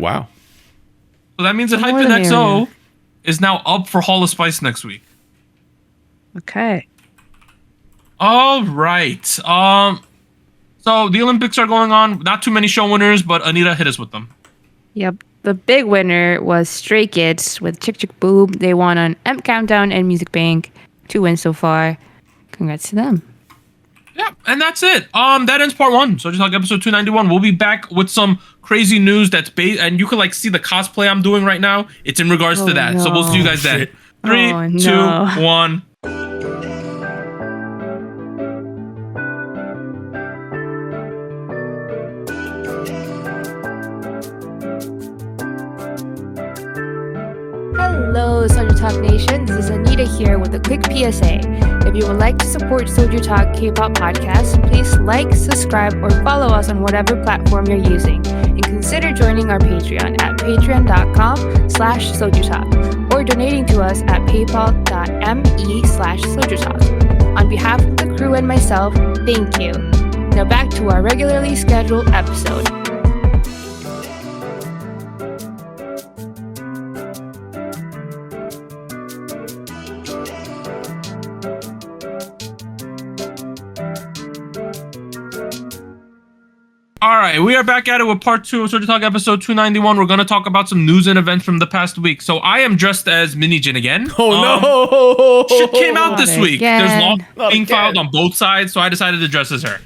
So that means that Hypen EXO is now up for Hall of Spice next week. Okay. All right. So the Olympics are going on. Not too many show winners, but Anita, hit us with them. Yep. The big winner was Stray Kids with Chick Chick Boom. They won on M Countdown and Music Bank. 2 wins so far. Congrats to them. Yeah, and that's it. That ends part 1. So just like episode 291. We'll be back with some crazy news that's based, and you can like see the cosplay I'm doing right now. It's in regards to that. So we'll see you guys then. 3, 2, 1. Hello, SojuTalk Nation. This is Anita here with a quick PSA. If you would like to support SojuTalk Kpop Podcast, please like, subscribe, or follow us on whatever platform you're using. And consider joining our Patreon at patreon.com/SojuTalk or donating to us at paypal.me/SojuTalk. On behalf of the crew and myself, thank you. Now back to our regularly scheduled episode. All right, we are back at it with part 2 of SojuTalk episode 291. We're going to talk about some news and events from the past week. So I am dressed as Mini Jin again. Oh, no. Shit came out this week. Again. There's law being filed on both sides, so I decided to dress as her.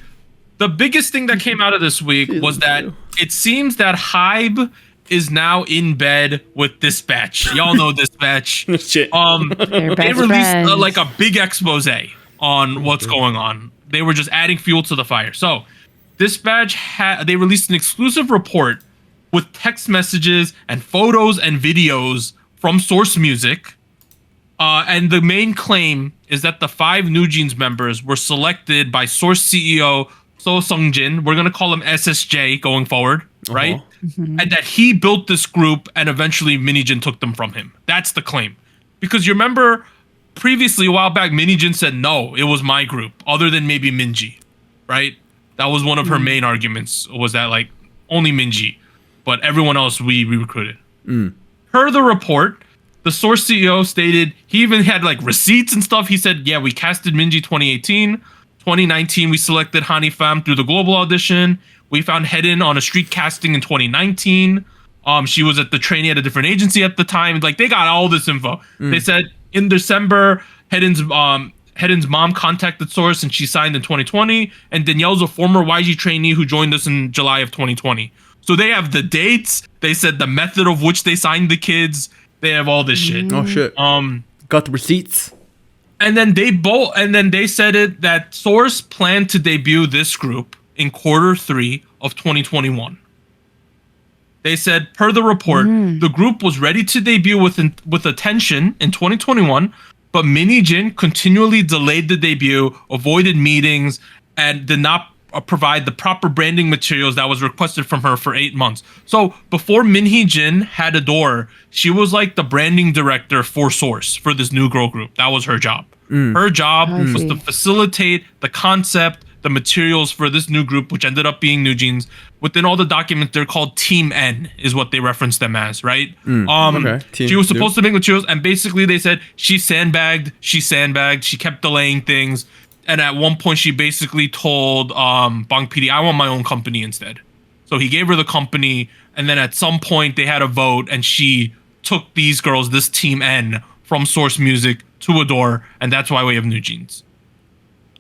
The biggest thing that came out of this week was that it seems that Hybe is now in bed with Dispatch. Y'all know Dispatch. Shit. They released like a big expose on what's going on. They were just adding fuel to the fire. So Dispatch they released an exclusive report with text messages and photos and videos from Source Music. And the main claim is that the 5 NewJeans members were selected by Source CEO So Sung-jin. We're going to call him SSJ going forward, right? And that he built this group and eventually Minijin took them from him. That's the claim. Because you remember previously, a while back, Minijin said, no, it was my group, other than maybe Minji, right? That was one of her main arguments, was that, like, only Minji, but everyone else we recruited. Per the report, the Source CEO stated he even had, like, receipts and stuff. He said, yeah, we casted Minji 2018. 2019, we selected Hani Pham through the global audition. We found Hedin on a street casting in 2019. She was at the trainee at a different agency at the time. Like, they got all this info. They said in December, Hedin's mom contacted Source and she signed in 2020. And Danielle's a former YG trainee who joined us in July of 2020. So they have the dates. They said the method of which they signed the kids. They have all this shit. Oh shit. Got the receipts. And then they said it that Source planned to debut this group in Q3 of 2021. They said, per the report, the group was ready to debut with attention in 2021, but Minijin continually delayed the debut, avoided meetings, and did not provide the proper branding materials that was requested from her for 8 months. So before Minhee-jin had a door, she was like the branding director for Source for this new girl group. That was her job. Her job was to facilitate the concept, the materials for this new group, which ended up being NewJeans. Within all the documents, they're called Team N, is what they reference them as, right? Okay. She was supposed to make materials, and basically they said she sandbagged, she kept delaying things, and at one point she basically told Bang PD, I want my own company instead. So he gave her the company, and then at some point they had a vote, and she took these girls, this Team N, from Source Music to Adore, and that's why we have NewJeans.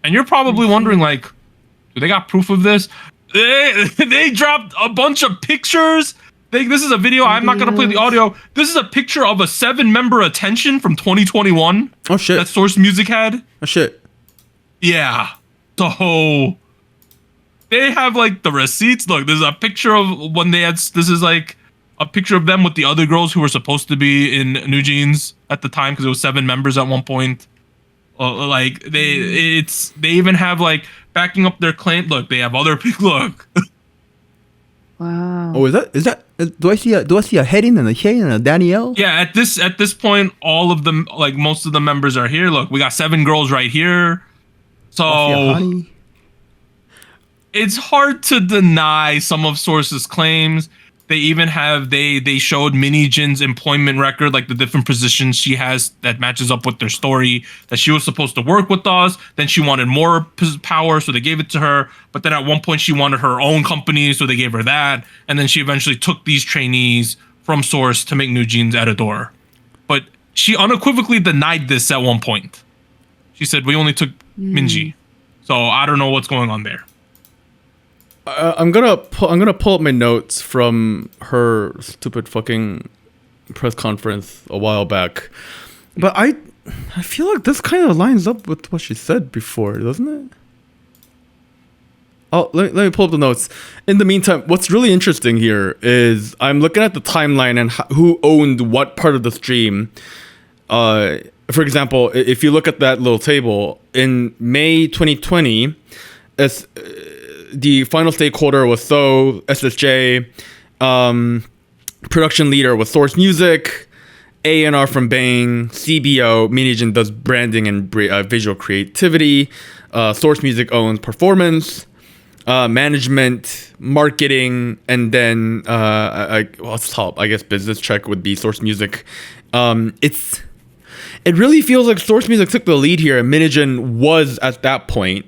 And you're probably wondering, like, do they got proof of this? They dropped a bunch of pictures. This is a video. I'm not going to play the audio. This is a picture of a 7-member attention from 2021. Oh, shit. That Source Music had. Oh, shit. Yeah. So they have, like, the receipts. Look, there's a picture of when they had... This is, like, a picture of them with the other girls who were supposed to be in NewJeans at the time because it was 7 members at one point. Like they even have like backing up their claim. Look, they have other people. Look. Wow. Oh, is that? Do I see a Hedin and a Hye and a Danielle? Yeah, at this point, all of them, like most of the members are here. Look, we got 7 girls right here. So it's hard to deny some of Source's claims. They even have they showed Minijin's employment record, like the different positions she has that matches up with their story. That she was supposed to work with us, then she wanted more power, so they gave it to her. But then at one point she wanted her own company, so they gave her that. And then she eventually took these trainees from Source to make NewJeans at Adore. But she unequivocally denied this at one point. She said we only took Minji, so I don't know what's going on there. I'm gonna pull up my notes from her stupid fucking press conference a while back, but I feel like this kind of lines up with what she said before, doesn't it? Oh, let me pull up the notes. In the meantime, what's really interesting here is I'm looking at the timeline and who owned what part of the stream. For example, if you look at that little table in May 2020, the final stakeholder was SSJ, production leader was Source Music, A&R from Bang, CBO, Minijin does branding and visual creativity, Source Music owns performance, management, marketing, and then what's top? I guess business check would be Source Music. It really feels like Source Music took the lead here, and Minijin was at that point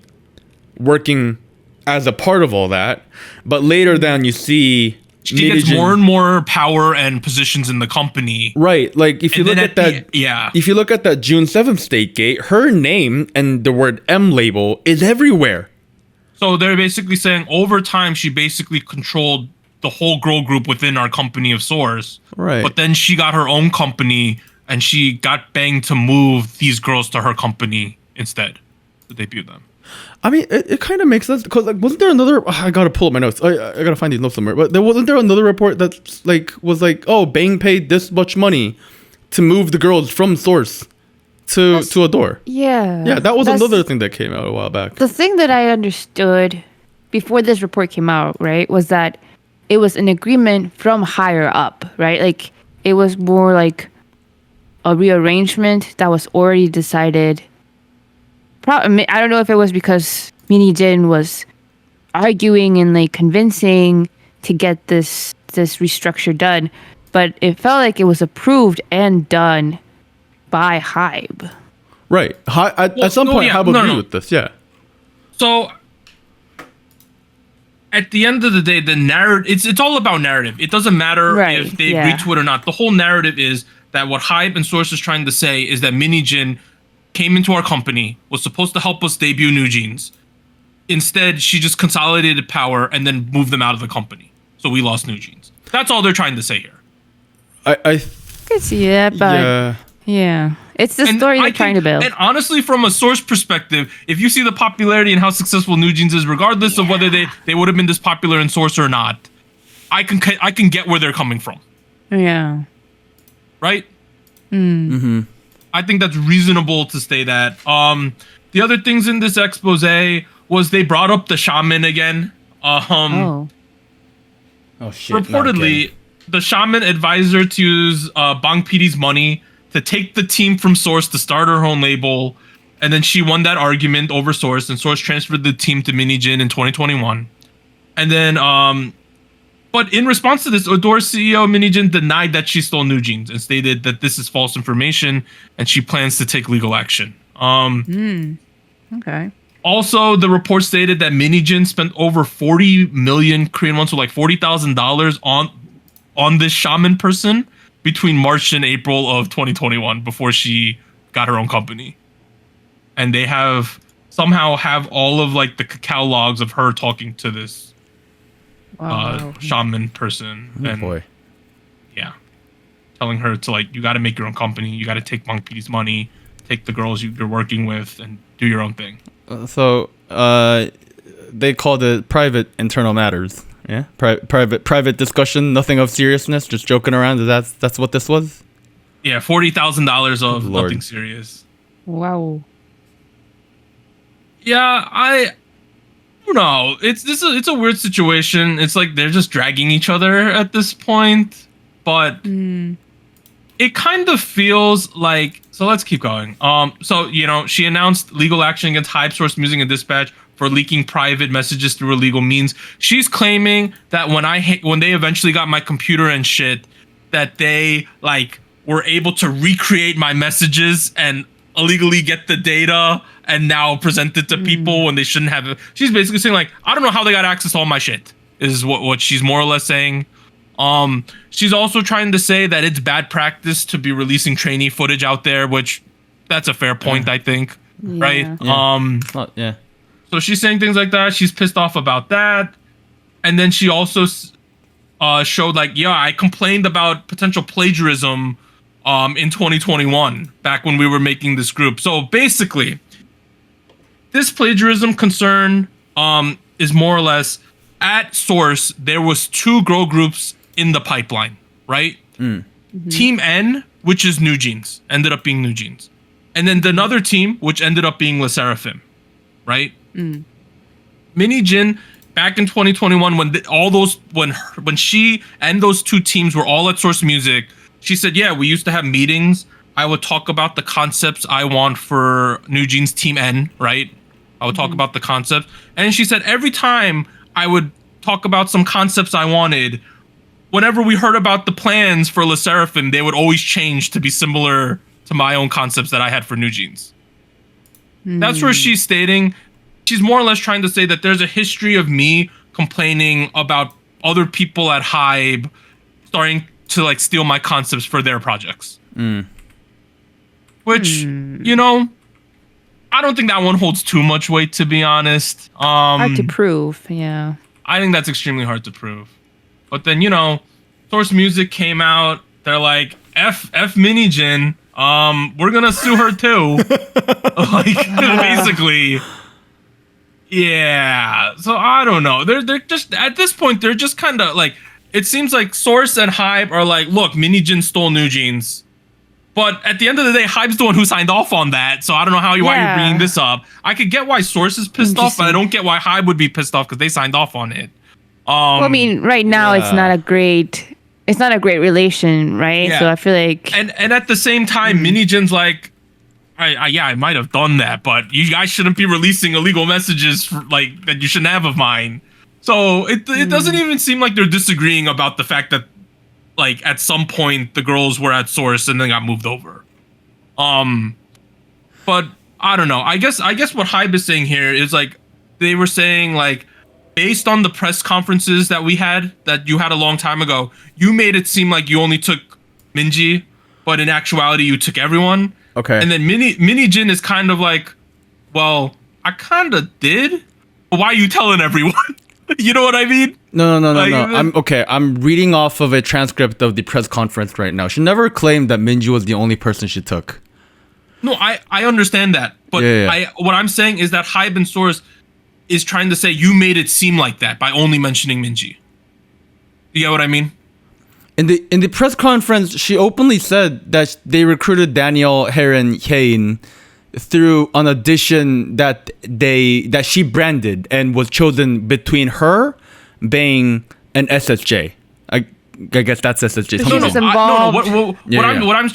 working as a part of all that, but later down you see she gets more and more power and positions in the company. Right, like if you look at that, if you look at that June 7th state gate, her name and the word M label is everywhere. So they're basically saying over time she basically controlled the whole girl group within our company of Source. Right, but then she got her own company and she got Bang to move these girls to her company instead to debut them. I mean, it kind of makes sense because like, wasn't there another? I gotta pull up my notes. I gotta find these notes somewhere. But wasn't there another report that was like, oh, Bang paid this much money to move the girls from Source to Adore. Yeah, that was another thing that came out a while back. The thing that I understood before this report came out, right, was that it was an agreement from higher up, right? Like it was more like a rearrangement that was already decided. I don't know if it was because Mini Jin was arguing and like convincing to get this restructure done, but it felt like it was approved and done by HYBE. Right. At some point, HYBE agreed with this. Yeah. So at the end of the day, the narrative it's all about narrative. It doesn't matter if they agree to it or not. The whole narrative is that what HYBE and Source is trying to say is that Mini Jin came into our company, was supposed to help us debut New Jeans. Instead, she just consolidated power and then moved them out of the company. So we lost New Jeans. That's all they're trying to say here. I could see that, but yeah. It's the story they're trying to build. And honestly, from a Source perspective, if you see the popularity and how successful New Jeans is, regardless of whether they would have been this popular in Source or not, I can get where they're coming from. Yeah. Right? Mm-hmm. I think that's reasonable to say that. The other things in this expose was they brought up the shaman again. Oh shit. Reportedly, the shaman advised her to use Bang PD's money to take the team from Source to start her own label, and then she won that argument over Source, and Source transferred the team to Mini Jin in 2021. And then, but in response to this, Adore CEO Mini Jin denied that she stole New Jeans and stated that this is false information and she plans to take legal action. Okay. Also, the report stated that Mini Jin spent over 40 million Korean won, so like $40,000 on this shaman person between March and April of 2021 before she got her own company. And they somehow have all of like the cacao logs of her talking to this shaman person. Boy. Yeah. Telling her to like, you got to make your own company. You got to take Bang PD's money, take the girls you're working with, and do your own thing. So they called it private internal matters. Yeah, private discussion, nothing of seriousness, just joking around. That's what this was. Yeah, $40,000 of nothing serious. Wow. Yeah, I don't know. It's a weird situation. It's like they're just dragging each other at this point, but it kind of feels like. So let's keep going. So she announced legal action against HYBE, Source Music, and Dispatch for leaking private messages through illegal means. She's claiming that when they eventually got my computer and shit, that they like were able to recreate my messages and illegally get the data and now present it to people when they shouldn't have it. She's basically saying like, I don't know how they got access to all my shit, is what she's more or less saying. She's also trying to say that it's bad practice to be releasing trainee footage out there, which that's a fair point, I think. Yeah. Right? Yeah. So she's saying things like that. She's pissed off about that. And then she also showed like, I complained about potential plagiarism in 2021, back when we were making this group. So basically, this plagiarism concern is more or less at Source, there was 2 girl groups in the pipeline, right? Mm-hmm. Team N, which is New Jeans, ended up being New Jeans. And then another team, which ended up being Le Sserafim, right? Mini Jin, back in 2021, when she and those 2 teams were all at Source Music, she said, we used to have meetings. I would talk about the concepts I want for New Jeans Team N, right? I would talk about the concepts. And she said every time I would talk about some concepts I wanted, whenever we heard about the plans for Le Sserafim, they would always change to be similar to my own concepts that I had for New Jeans. That's where she's stating, she's more or less trying to say that there's a history of me complaining about other people at HYBE starting to like steal my concepts for their projects. Which, I don't think that one holds too much weight, to be honest. Hard to prove, yeah. I think that's extremely hard to prove. But then, Source Music came out. They're like, F Mini Jin. We're gonna sue her too. Like, basically. Yeah, so I don't know. They're just at this point they're just kind of like it seems like Source and Hybe are like, look, Mini Jin stole New Jeans, but at the end of the day, Hybe's the one who signed off on that. So I don't know why you're bringing this up. I could get why Source is pissed off, but I don't get why Hybe would be pissed off because they signed off on it. Well, I mean, right now it's not a great relation, right? Yeah. So I feel like and at the same time, Mini Jin's like, I might have done that, but you guys shouldn't be releasing illegal messages that you shouldn't have of mine. So it doesn't even seem like they're disagreeing about the fact that like at some point the girls were at Source and then got moved over. But I don't know. I guess what Hybe is saying here is like they were saying like based on the press conferences that you had a long time ago, you made it seem like you only took Minji, but in actuality you took everyone. Okay. And then Mini Jin is kind of like, well, I kind of did. But why are you telling everyone? You know what I mean? No. I'm reading off of a transcript of the press conference right now. She never claimed that Minji was the only person she took. No, I understand that. But what I'm saying is that Hybe and Source is trying to say you made it seem like that by only mentioning Minji. You get what I mean? In the press conference, she openly said that they recruited Daniel, Heron, Hain through an audition that she branded and was chosen between her, Bang, and SSJ. I guess that's SSJ.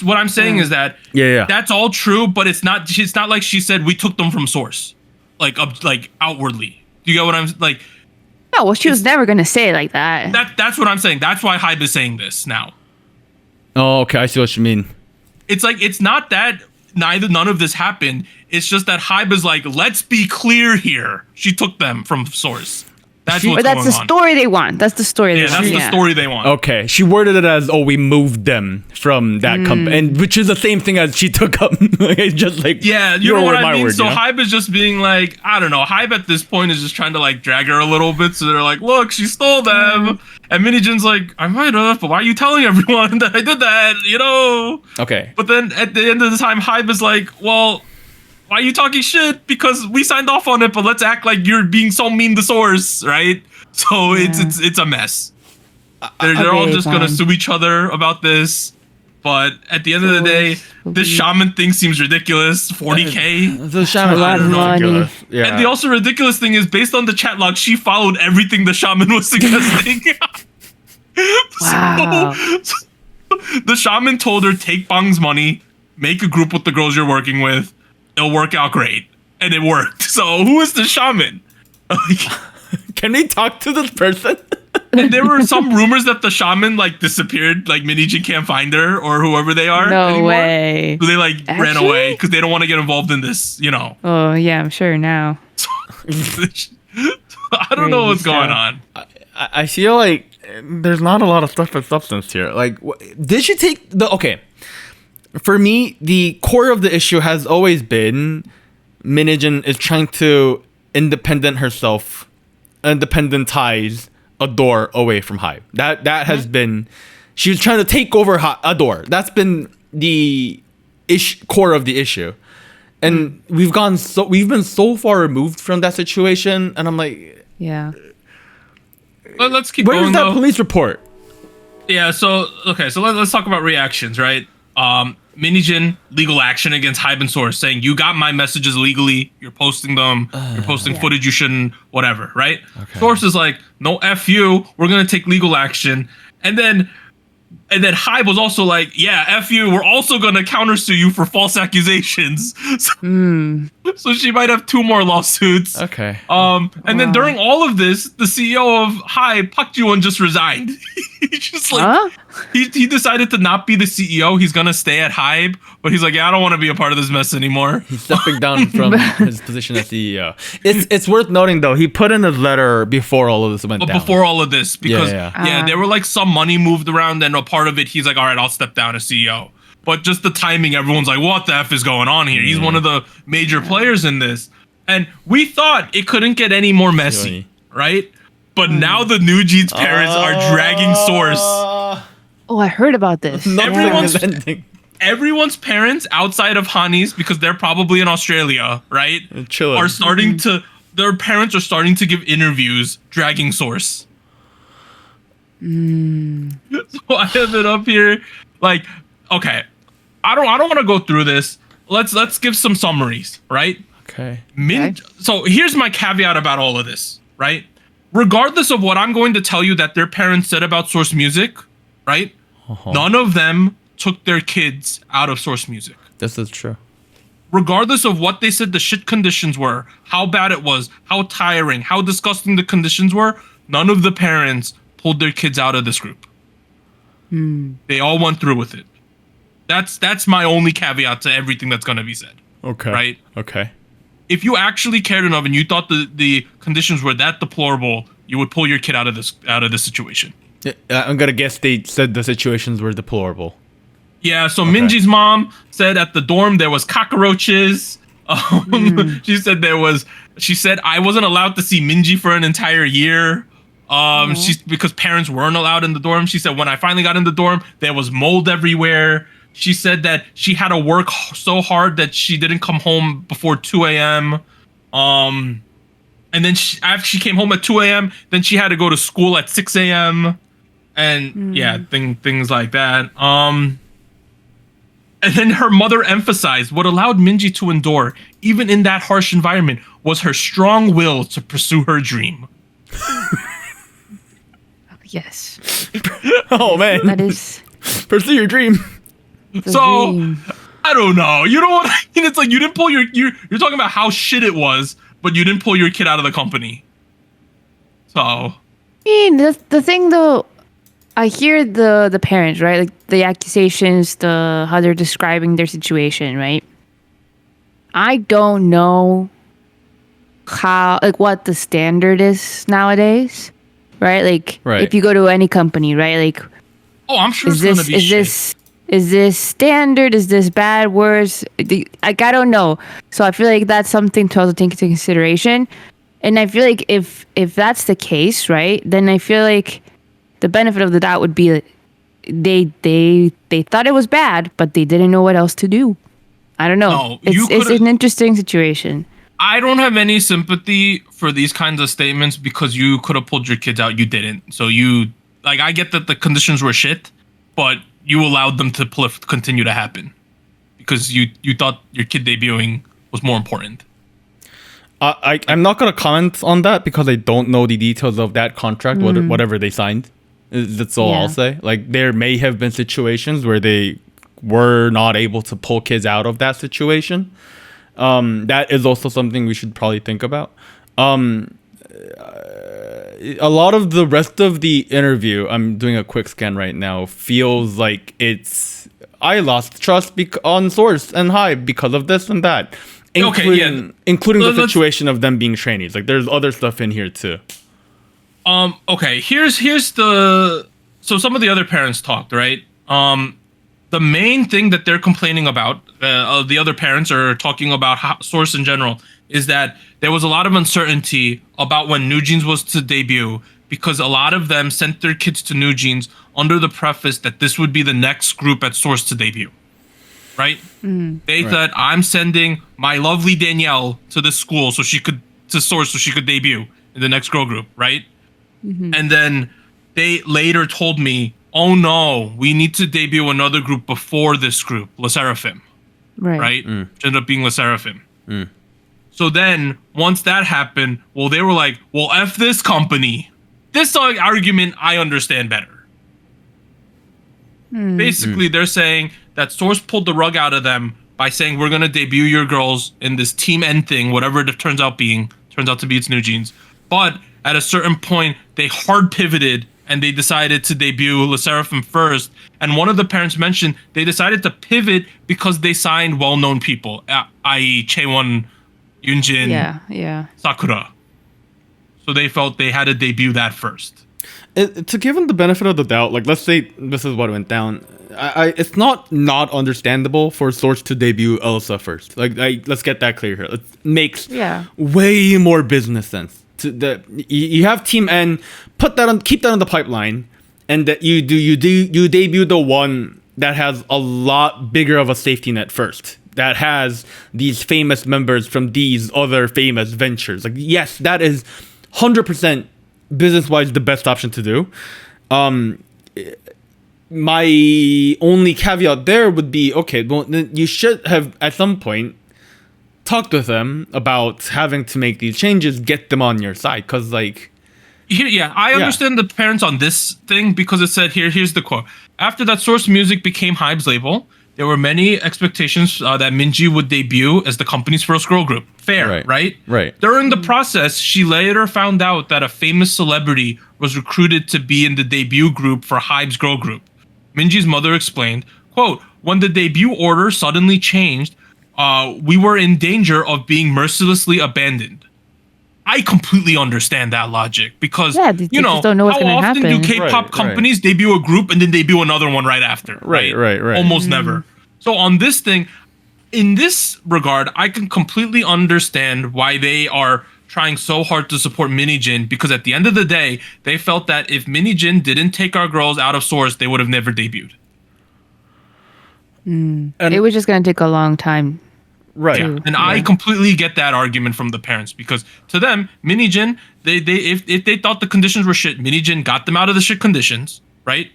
What I'm saying is that that's all true, but it's not like she said we took them from Source, like outwardly. Do you get what I'm like? No, well, she was never gonna say it like that. That's what I'm saying. That's why Hybe is saying this now. Oh, okay, I see what you mean. It's like it's not that none of this happened. It's just that Hybe is like, let's be clear here. She took them from Source. That's the story they want. That's the story. The story they want. Okay, she worded it as, "Oh, we moved them from that company," and which is the same thing as she took up. It's just like you know what I mean. So Hybe is just being like, I don't know. Hybe at this point is just trying to like drag her a little bit. So they're like, look, she stole them, and Mini Jin's like, I might have, but why are you telling everyone that I did that? You know? Okay. But then at the end of the time, Hybe is like, well, why are you talking shit? Because we signed off on it, but let's act like you're being so mean to Source, right? So it's a mess. They're all just gonna sue each other about this. But at the end of the day, this shaman thing seems ridiculous. 40K. The shaman is ridiculous. Yeah. And the also ridiculous thing is, based on the chat log, she followed everything the shaman was suggesting. Wow. So the shaman told her, take Bang's money, make a group with the girls you're working with. It'll work out great. And it worked. So who is the shaman? Can we talk to this person? And there were some rumors that the shaman like disappeared, like Mini Jin can't find her or whoever they are. No anymore. way. They like ran away because they don't want to get involved in this, you know. Oh yeah, I'm sure now. I don't know what's going on. I feel like there's not a lot of stuff with substance here. Like, did she take the okay? For me, the core of the issue has always been Minijin is trying to independentize Adore away from Hybe. That has been, she was trying to take over Adore. That's been the core of the issue, and we've been so far removed from that situation. And I'm like, yeah. Let's keep going. Where's that police report? Yeah. So let's talk about reactions, right? Minijin legal action against Hybe and Source, saying you got my messages illegally, you're posting them, you're posting footage you shouldn't, whatever, right? Okay. Source is like, no, F you, we're gonna take legal action. And then Hybe was also like, yeah, F you, we're also gonna countersue you for false accusations. So she might have 2 more lawsuits. Okay. And then during all of this, the CEO of Hybe, Park Ji-won, just resigned. He's just like, he decided to not be the CEO. He's gonna stay at Hybe, but he's like, yeah, I don't want to be a part of this mess anymore. He's stepping down from his position as CEO. It's worth noting though, he put in his letter before all of this went down. Before all of this, because there were like some money moved around, and a part of it, he's like, all right, I'll step down as CEO. But just the timing, everyone's like, what the F is going on here? He's one of the major players in this. And we thought it couldn't get any more messy, right? But now the New Jeans parents are dragging Source. Oh, I heard about this. Everyone's parents outside of Hani's, because they're probably in Australia, right? Chilling. Are starting to their parents are starting to give interviews dragging Source. So I have it up here. Like, okay, I don't want to go through this. Let's give some summaries, right? Okay. So here's my caveat about all of this, right? Regardless of what I'm going to tell you that their parents said about Source Music, right? None of them took their kids out of Source Music. This is true. Regardless of what they said the shit conditions were, how bad it was, how tiring, how disgusting the conditions were, none of the parents pulled their kids out of this group. They all went through with it. That's my only caveat to everything that's going to be said. Okay. Right? Okay. If you actually cared enough and you thought the conditions were that deplorable, you would pull your kid out of this situation. I'm gonna guess they said the situations were deplorable. Yeah, so Minji's mom said at the dorm there was cockroaches. She said I wasn't allowed to see Minji for an entire year. Because parents weren't allowed in the dorm. She said when I finally got in the dorm, there was mold everywhere. She said that she had to work so hard that she didn't come home before 2 a.m. And then after she came home at 2 a.m., then she had to go to school at 6 a.m. And things like that. And then her mother emphasized what allowed Minji to endure, even in that harsh environment, was her strong will to pursue her dream. Yes. Oh man. That is. Pursue your dream. So, dream. I don't know. You know what I mean? It's like you didn't pull you're talking about how shit it was, but you didn't pull your kid out of the company. So. I mean, the thing though, I hear the parents, right? Like the accusations, how they're describing their situation, right? I don't know what the standard is nowadays, right? Like if you go to any company, right? Like, oh, I'm sure it's gonna be shit. Is this standard? Is this bad? Worse? Like, I don't know. So I feel like that's something to also take into consideration. And I feel like if that's the case, right, then I feel like the benefit of the doubt would be that they thought it was bad, but they didn't know what else to do. I don't know. No, it's an interesting situation. I don't have any sympathy for these kinds of statements because you could have pulled your kids out. You didn't. So I get that the conditions were shit, but you allowed them to continue to happen because you thought your kid debuting was more important. I'm not going to comment on that because I don't know the details of that contract, whatever they signed. That's all I'll say. Like, there may have been situations where they were not able to pull kids out of that situation. That is also something we should probably think about. A lot of the rest of the interview, I'm doing a quick scan right now, feels like I lost trust on Source and Hive because of this and that. Including the situation of them being trainees. Like, there's other stuff in here too. Okay, here's so some of the other parents talked, right? The main thing that they're complaining about, the other parents are talking about Source in general, is that there was a lot of uncertainty about when New Jeans was to debut because a lot of them sent their kids to New Jeans under the preface that this would be the next group at Source to debut, right? They said, I'm sending my lovely Danielle to this school to Source so she could debut in the next girl group, right? And then they later told me, oh no, we need to debut another group before this group, La Seraphim. Right? Which ended up being La Seraphim. So then, once that happened, well, they were like, well, F this company. This argument, I understand better. Basically, they're saying that Source pulled the rug out of them by saying, we're going to debut your girls in this Team N thing, whatever it turns out to be its New Jeans. But at a certain point, they hard pivoted and they decided to debut La Seraphim first. And one of the parents mentioned they decided to pivot because they signed well-known people, i.e. Chaewon, Yoonjin, Sakura. So they felt they had to debut that first. To give them the benefit of the doubt, like, let's say this is what went down. It's not understandable for Source to debut Elsa first. Like, let's get that clear here. It makes way more business sense. You have Team N, keep that on the pipeline, and that you debut the one that has a lot bigger of a safety net first. that has these famous members from these other famous ventures. Like, yes, that is 100% business-wise the best option to do. My only caveat there would be, okay, well, you should have at some point talked with them about having to make these changes, get them on your side, because like... Yeah, I understand the parents on this thing because it said here's the quote. After that, Source Music became HYBE's label, there were many expectations that Minji would debut as the company's first girl group. Fair, right? Right. During the process, she later found out that a famous celebrity was recruited to be in the debut group for HYBE's girl group. Minji's mother explained, quote, when the debut order suddenly changed, we were in danger of being mercilessly abandoned. I completely understand that logic because, you know, don't know what's how often happen. do K-pop companies debut a group and then debut another one right after? Right. Almost never. So on this thing, in this regard, I can completely understand why they are trying so hard to support Minijin, because at the end of the day, they felt that if Minijin didn't take our girls out of Source, they would have never debuted. It was just going to take a long time. Right. And I completely get that argument from the parents, because to them, Minijin, if they thought the conditions were shit, Minijin got them out of the shit conditions, right?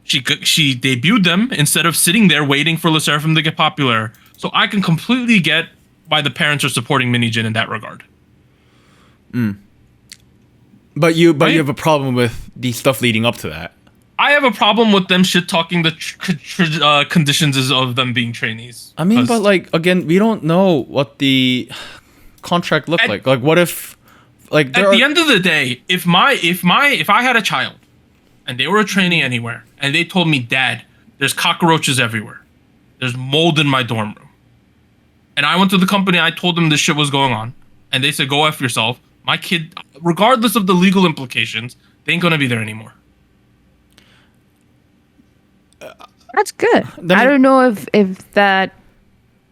She debuted them instead of sitting there waiting for LE SSERAFIM to get popular. So I can completely get why the parents are supporting Minijin in that regard. But you have a problem with the stuff leading up to that. I have a problem with them shit talking the conditions of them being trainees. I mean, but like again, we don't know what the contract looked like. Like, what if, like, at the end of the day, if I had a child, and they were a trainee anywhere, and they told me, Dad, there's cockroaches everywhere, there's mold in my dorm room, and I went to the company, I told them this shit was going on, and they said, go F yourself. My kid, regardless of the legal implications, they ain't gonna be there anymore. That's good. I don't know if that...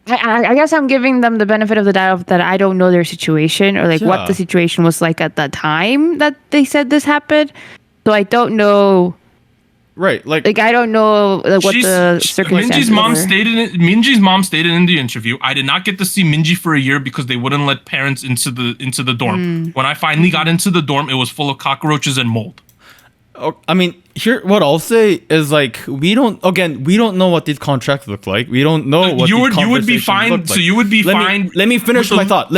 I guess I'm giving them the benefit of the doubt that I don't know their situation or like what the situation was like at the time that they said this happened. So I don't know. Right, like I don't know what the circumstances Minji's mom stated in the interview, I did not get to see Minji for a year because they wouldn't let parents into the dorm. When I finally got into the dorm, it was full of cockroaches and mold. I mean, here, what I'll say is like we don't know what these contracts look like. We don't know what you would be fine. Like. So you would be fine. Let me finish my thought.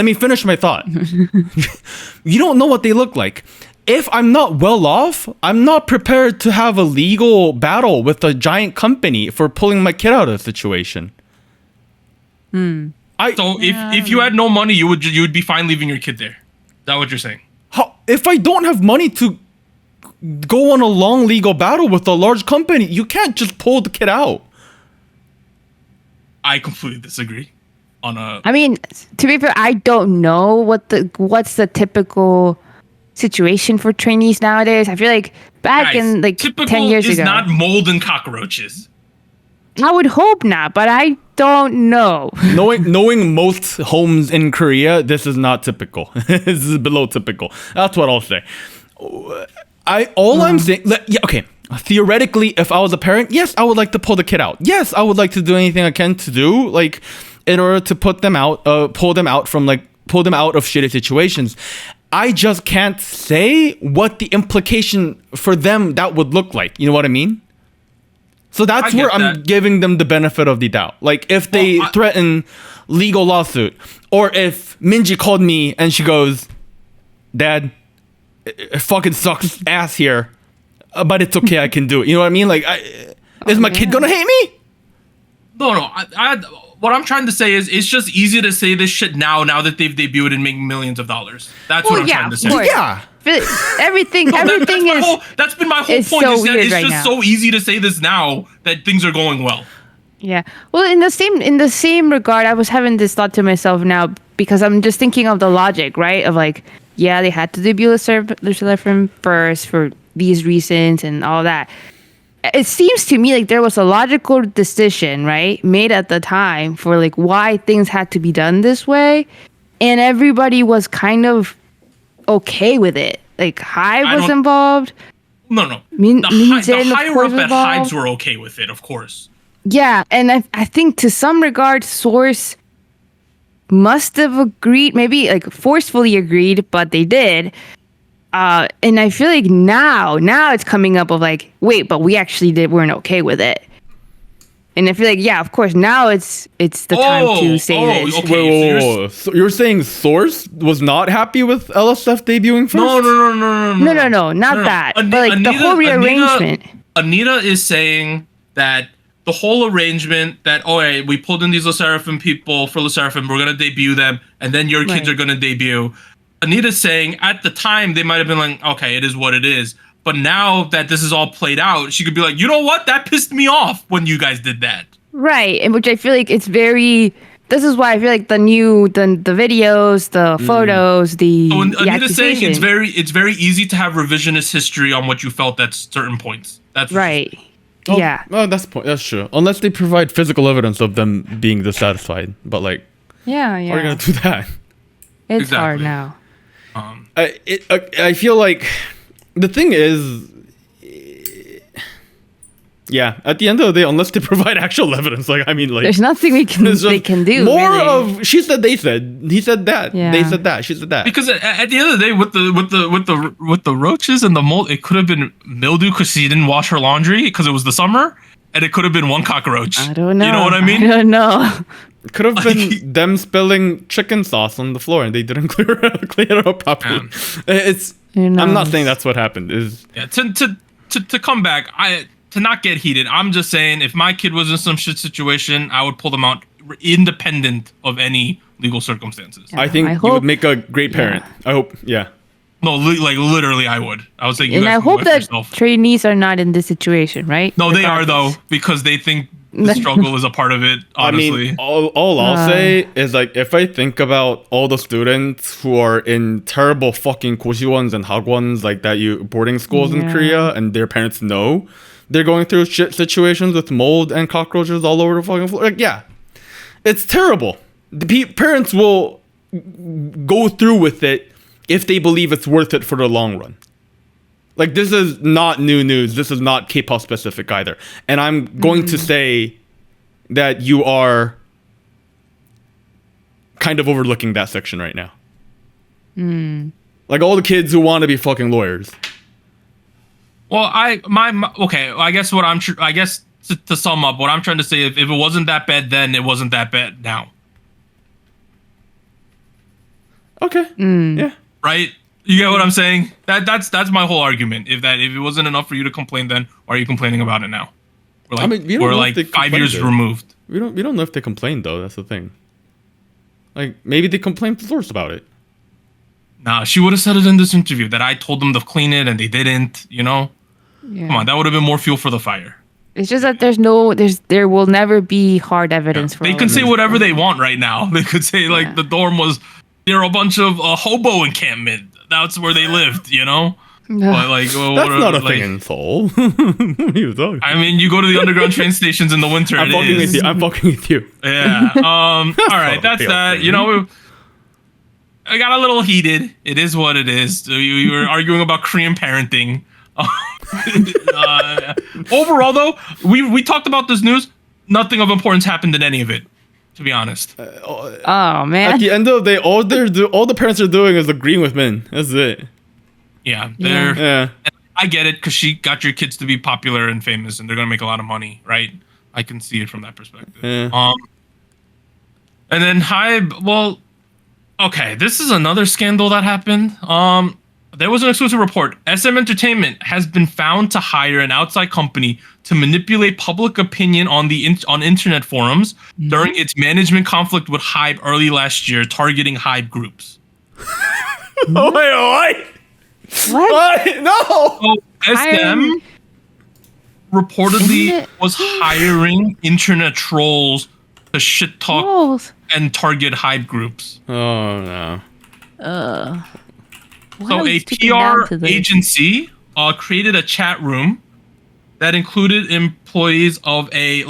You don't know what they look like. If I'm not well off, I'm not prepared to have a legal battle with a giant company for pulling my kid out of the situation. If you had no money, you would be fine leaving your kid there. Is that what you're saying? If I don't have money to go on a long legal battle with a large company, you can't just pull the kid out. I completely disagree. I mean, to be fair, I don't know what's the typical situation for trainees nowadays. I feel like back in like 10 years ago, is not mold and cockroaches. I would hope not, but I don't know. Knowing most homes in Korea, this is not typical. This is below typical. That's what I'll say. I'm saying, okay. Theoretically, if I was a parent, yes, I would like to pull the kid out. Yes, I would like to do anything I can to do, like, in order to pull them out of shitty situations. I just can't say what the implication for them that would look like. You know what I mean? So that's where I'm giving them the benefit of the doubt. Like, if they threaten legal lawsuit, or if Minji called me and she goes, Dad, it fucking sucks ass here, but it's okay, I can do it. You know what I mean? Like, is my kid gonna hate me? No. What I'm trying to say is, it's just easy to say this shit now that they've debuted and make millions of dollars. That's what I'm trying to say. Yeah. Everything that's been my whole point. So is that weird it's right just now. so easy to say this now that things are going well. Yeah. Well, in the same regard, I was having this thought to myself now because I'm just thinking of the logic, right? Of like, yeah, they had to debut LE SSERAFIM first for these reasons and all that. It seems to me like there was a logical decision, right, made at the time for like why things had to be done this way, and everybody was kind of okay with it. Like HYBE was involved. No. The higher up at HYBE's were okay with it, of course. Yeah, and I think to some regard, Source must have agreed, maybe like forcefully agreed, but they did. And I feel like now it's coming up of like, wait, but we actually weren't okay with it. And I feel like, yeah, of course, now it's the time to say this. Okay, wait. So you're saying Source was not happy with LSF debuting first? No, not that. But like the whole rearrangement. Anita is saying that the whole arrangement that, hey, we pulled in these LE SSERAFIM people for LE SSERAFIM, we're going to debut them, and then your kids are going to debut. Anita's saying at the time, they might have been like, okay, it is what it is. But now that this is all played out, she could be like, you know what? That pissed me off when you guys did that. Right. And which I feel like it's very, this is why I feel like the videos, the photos, the Anita's saying it's very easy to have revisionist history on what you felt at certain points. That's right. Yeah. Oh, that's true. Unless they provide physical evidence of them being dissatisfied. But like, yeah. How are you going to do that? It's hard now. I feel like the thing is, yeah, at the end of the day, unless they provide actual evidence, like, I mean, like, there's nothing they can do. More really. of she said, they said, he said that, they said that, she said that. Because at the end of the day, with the roaches and the mold, it could have been mildew because she didn't wash her laundry because it was the summer, and it could have been one cockroach. I don't know. You know what I mean? I don't know. It could have been them spilling chicken sauce on the floor and they didn't clear it up properly. I'm not saying that's what happened. To come back, to not get heated, I'm just saying if my kid was in some shit situation, I would pull them out independent of any legal circumstances. Yeah, I think you would make a great parent. I hope, yeah. No, like literally, I would. I was saying, and I hope that trainees are not in this situation, right? No, they are though, because they think the struggle is a part of it. Honestly, I mean, all I'll say is like if I think about all the students who are in terrible fucking 고시원s and hagwons like that, boarding schools in Korea, and their parents know they're going through shit situations with mold and cockroaches all over the fucking floor. Like, yeah, it's terrible. The parents will go through with it if they believe it's worth it for the long run. Like, this is not new news. This is not K-pop specific either. And I'm going to say that you are kind of overlooking that section right now. Like, all the kids who want to be fucking lawyers. Well, okay. I guess to sum up, what I'm trying to say, if it wasn't that bad then, it wasn't that bad now. Okay. Yeah. Right? You get what I'm saying? That's my whole argument. If it wasn't enough for you to complain then, why are you complaining about it now? We're like 5 years removed. We don't know if they complained though. That's the thing. Like, maybe they complained to Source about it. Nah, she would have said it in this interview that I told them to clean it and they didn't. You know, Come on, that would have been more fuel for the fire. It's just that there will never be hard evidence for. They could say whatever they want right now. They could say like the dorm was a bunch of hobo encampment. That's where they lived, you know? But like, that's not a thing in Seoul. What are you talking? I mean, you go to the underground train stations in the winter. I'm fucking with you. Yeah. All right. That's that. You know, I got a little heated. It is what it is. We were arguing about Korean parenting. Overall, though, we talked about this news. Nothing of importance happened in any of it, to be honest. Oh man! At the end of the day, all the parents are doing is agreeing with Min. That's it. Yeah, I get it because she got your kids to be popular and famous, and they're gonna make a lot of money, right? I can see it from that perspective. Yeah. And then well, okay, this is another scandal that happened. There was an exclusive report. SM Entertainment has been found to hire an outside company to manipulate public opinion on internet forums during its management conflict with HYBE early last year, targeting HYBE groups. Wait. What? No. So SM reportedly was hiring internet trolls to shit talk and target HYBE groups. Oh no. So a PR agency created a chat room that included employees of a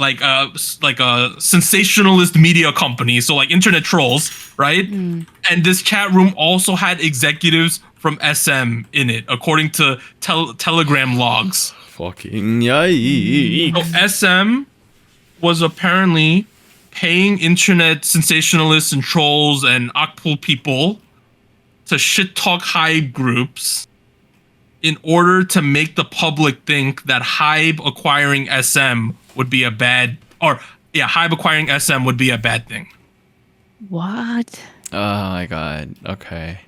sensationalist media company, so like internet trolls, right? And this chat room also had executives from SM in it, according to Telegram logs. Fucking yikes. So SM was apparently paying internet sensationalists and trolls and Akpol people to shit talk HYBE groups in order to make the public think that HYBE acquiring SM would be a bad, HYBE acquiring SM would be a bad thing. What? Oh my god. Okay.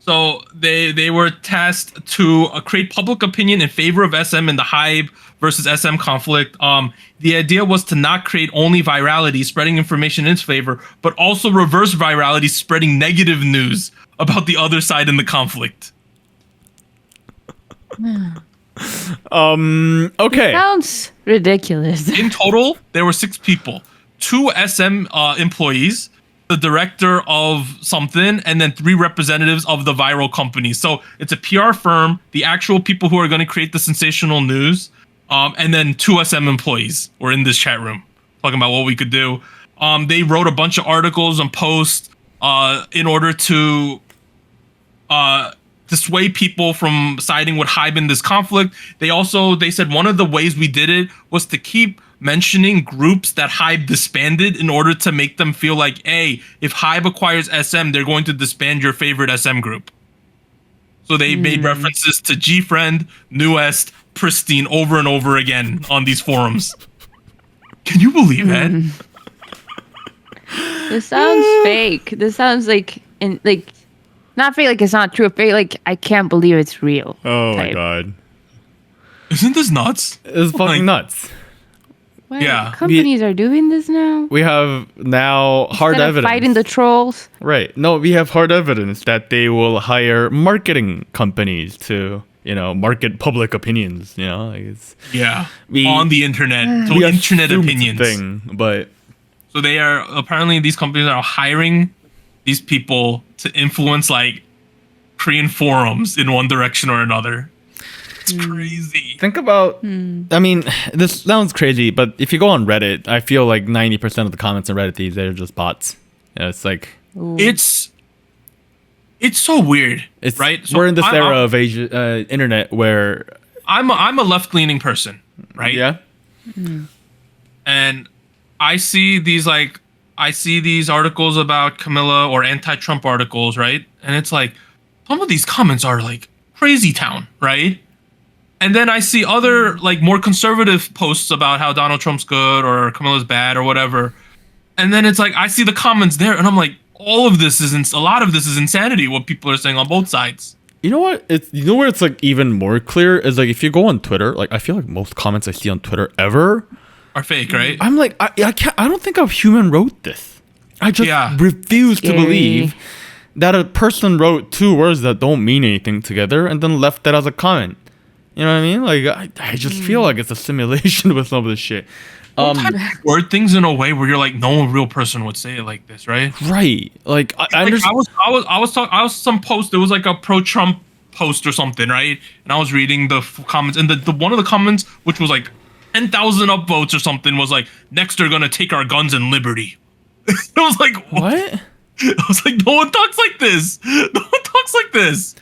So they were tasked to create public opinion in favor of SM in the HYBE versus SM conflict. The idea was to not create only virality, spreading information in its favor, but also reverse virality, spreading negative news about the other side in the conflict. Okay. Sounds ridiculous. In total, there were 6 people, 2 SM employees, the director of something, and then 3 representatives of the viral company. So it's a PR firm, the actual people who are going to create the sensational news, and then 2 SM employees were in this chat room talking about what we could do. They wrote a bunch of articles and posts in order to dissuade people from siding with HYBE in this conflict. They said one of the ways we did it was to keep mentioning groups that HYBE disbanded in order to make them feel like, hey, if HYBE acquires SM, they're going to disband your favorite SM group. So they made references to G-Friend, Newest, Pristine over and over again on these forums. Can you believe that? This sounds fake. This sounds like not fake, like it's not true. Fake, like I can't believe it's real. Oh my god. Isn't this nuts? It's fucking nuts. Wow, Yeah. companies are doing this now. We have now hard Instead of evidence. fighting the trolls. Right. No, we have hard evidence that they will hire marketing companies to, market public opinions, like it's on the internet. So we internet assumed opinions. thing, but So they are apparently these companies are hiring these people to influence like Korean forums in one direction or another. It's crazy. think about I mean, this sounds crazy, but if you go on Reddit, I feel like 90% of the comments on Reddit these days are just bots. It's like It's so weird, it's right? So we're in this era of internet where I'm a left-leaning person, right? yeah. And I see these articles about Camilla or anti-Trump articles, right? And it's like some of these comments are like crazy town, right? And then I see other like more conservative posts about how Donald Trump's good or Camilla's bad or whatever. And then it's like I see the comments there and I'm like, a lot of this is insanity what people are saying on both sides. You know what? Where it's like even more clear is like if you go on Twitter, like I feel like most comments I see on Twitter ever Are fake, right? I'm like, I can't. I don't think a human wrote this. I just refuse to believe that a person wrote 2 words that don't mean anything together and then left that as a comment. You know what I mean? Like, I just feel like it's a simulation with some of this shit. Word things in a way where you're like, no real person would say it like this, right? Right. Like, I understand. I was some post. It was like a pro-Trump post or something, right? And I was reading the comments, and the one of the comments, which was like 10,000 upvotes or something, was like, next they're gonna take our guns and liberty. I was like, What? I was like, no one talks like this. No one talks like this.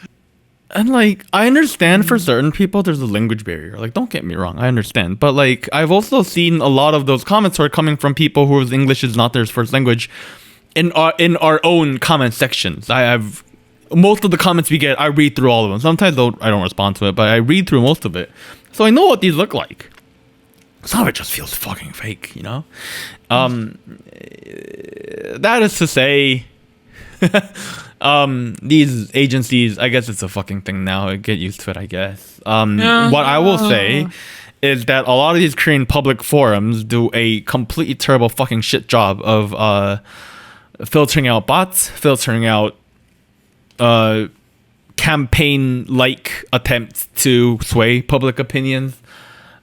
And like, I understand for certain people there's a language barrier. Like, don't get me wrong, I understand. But like, I've also seen a lot of those comments are coming from people whose English is not their first language in our own comment sections. I have most of the comments we get, I read through all of them. Sometimes I don't respond to it, but I read through most of it. So I know what these look like. Some of it just feels fucking fake, That is to say, these agencies, I guess it's a fucking thing now. I get used to it, I guess. What I will say is that a lot of these Korean public forums do a completely terrible fucking shit job of filtering out bots, filtering out campaign-like attempts to sway public opinions.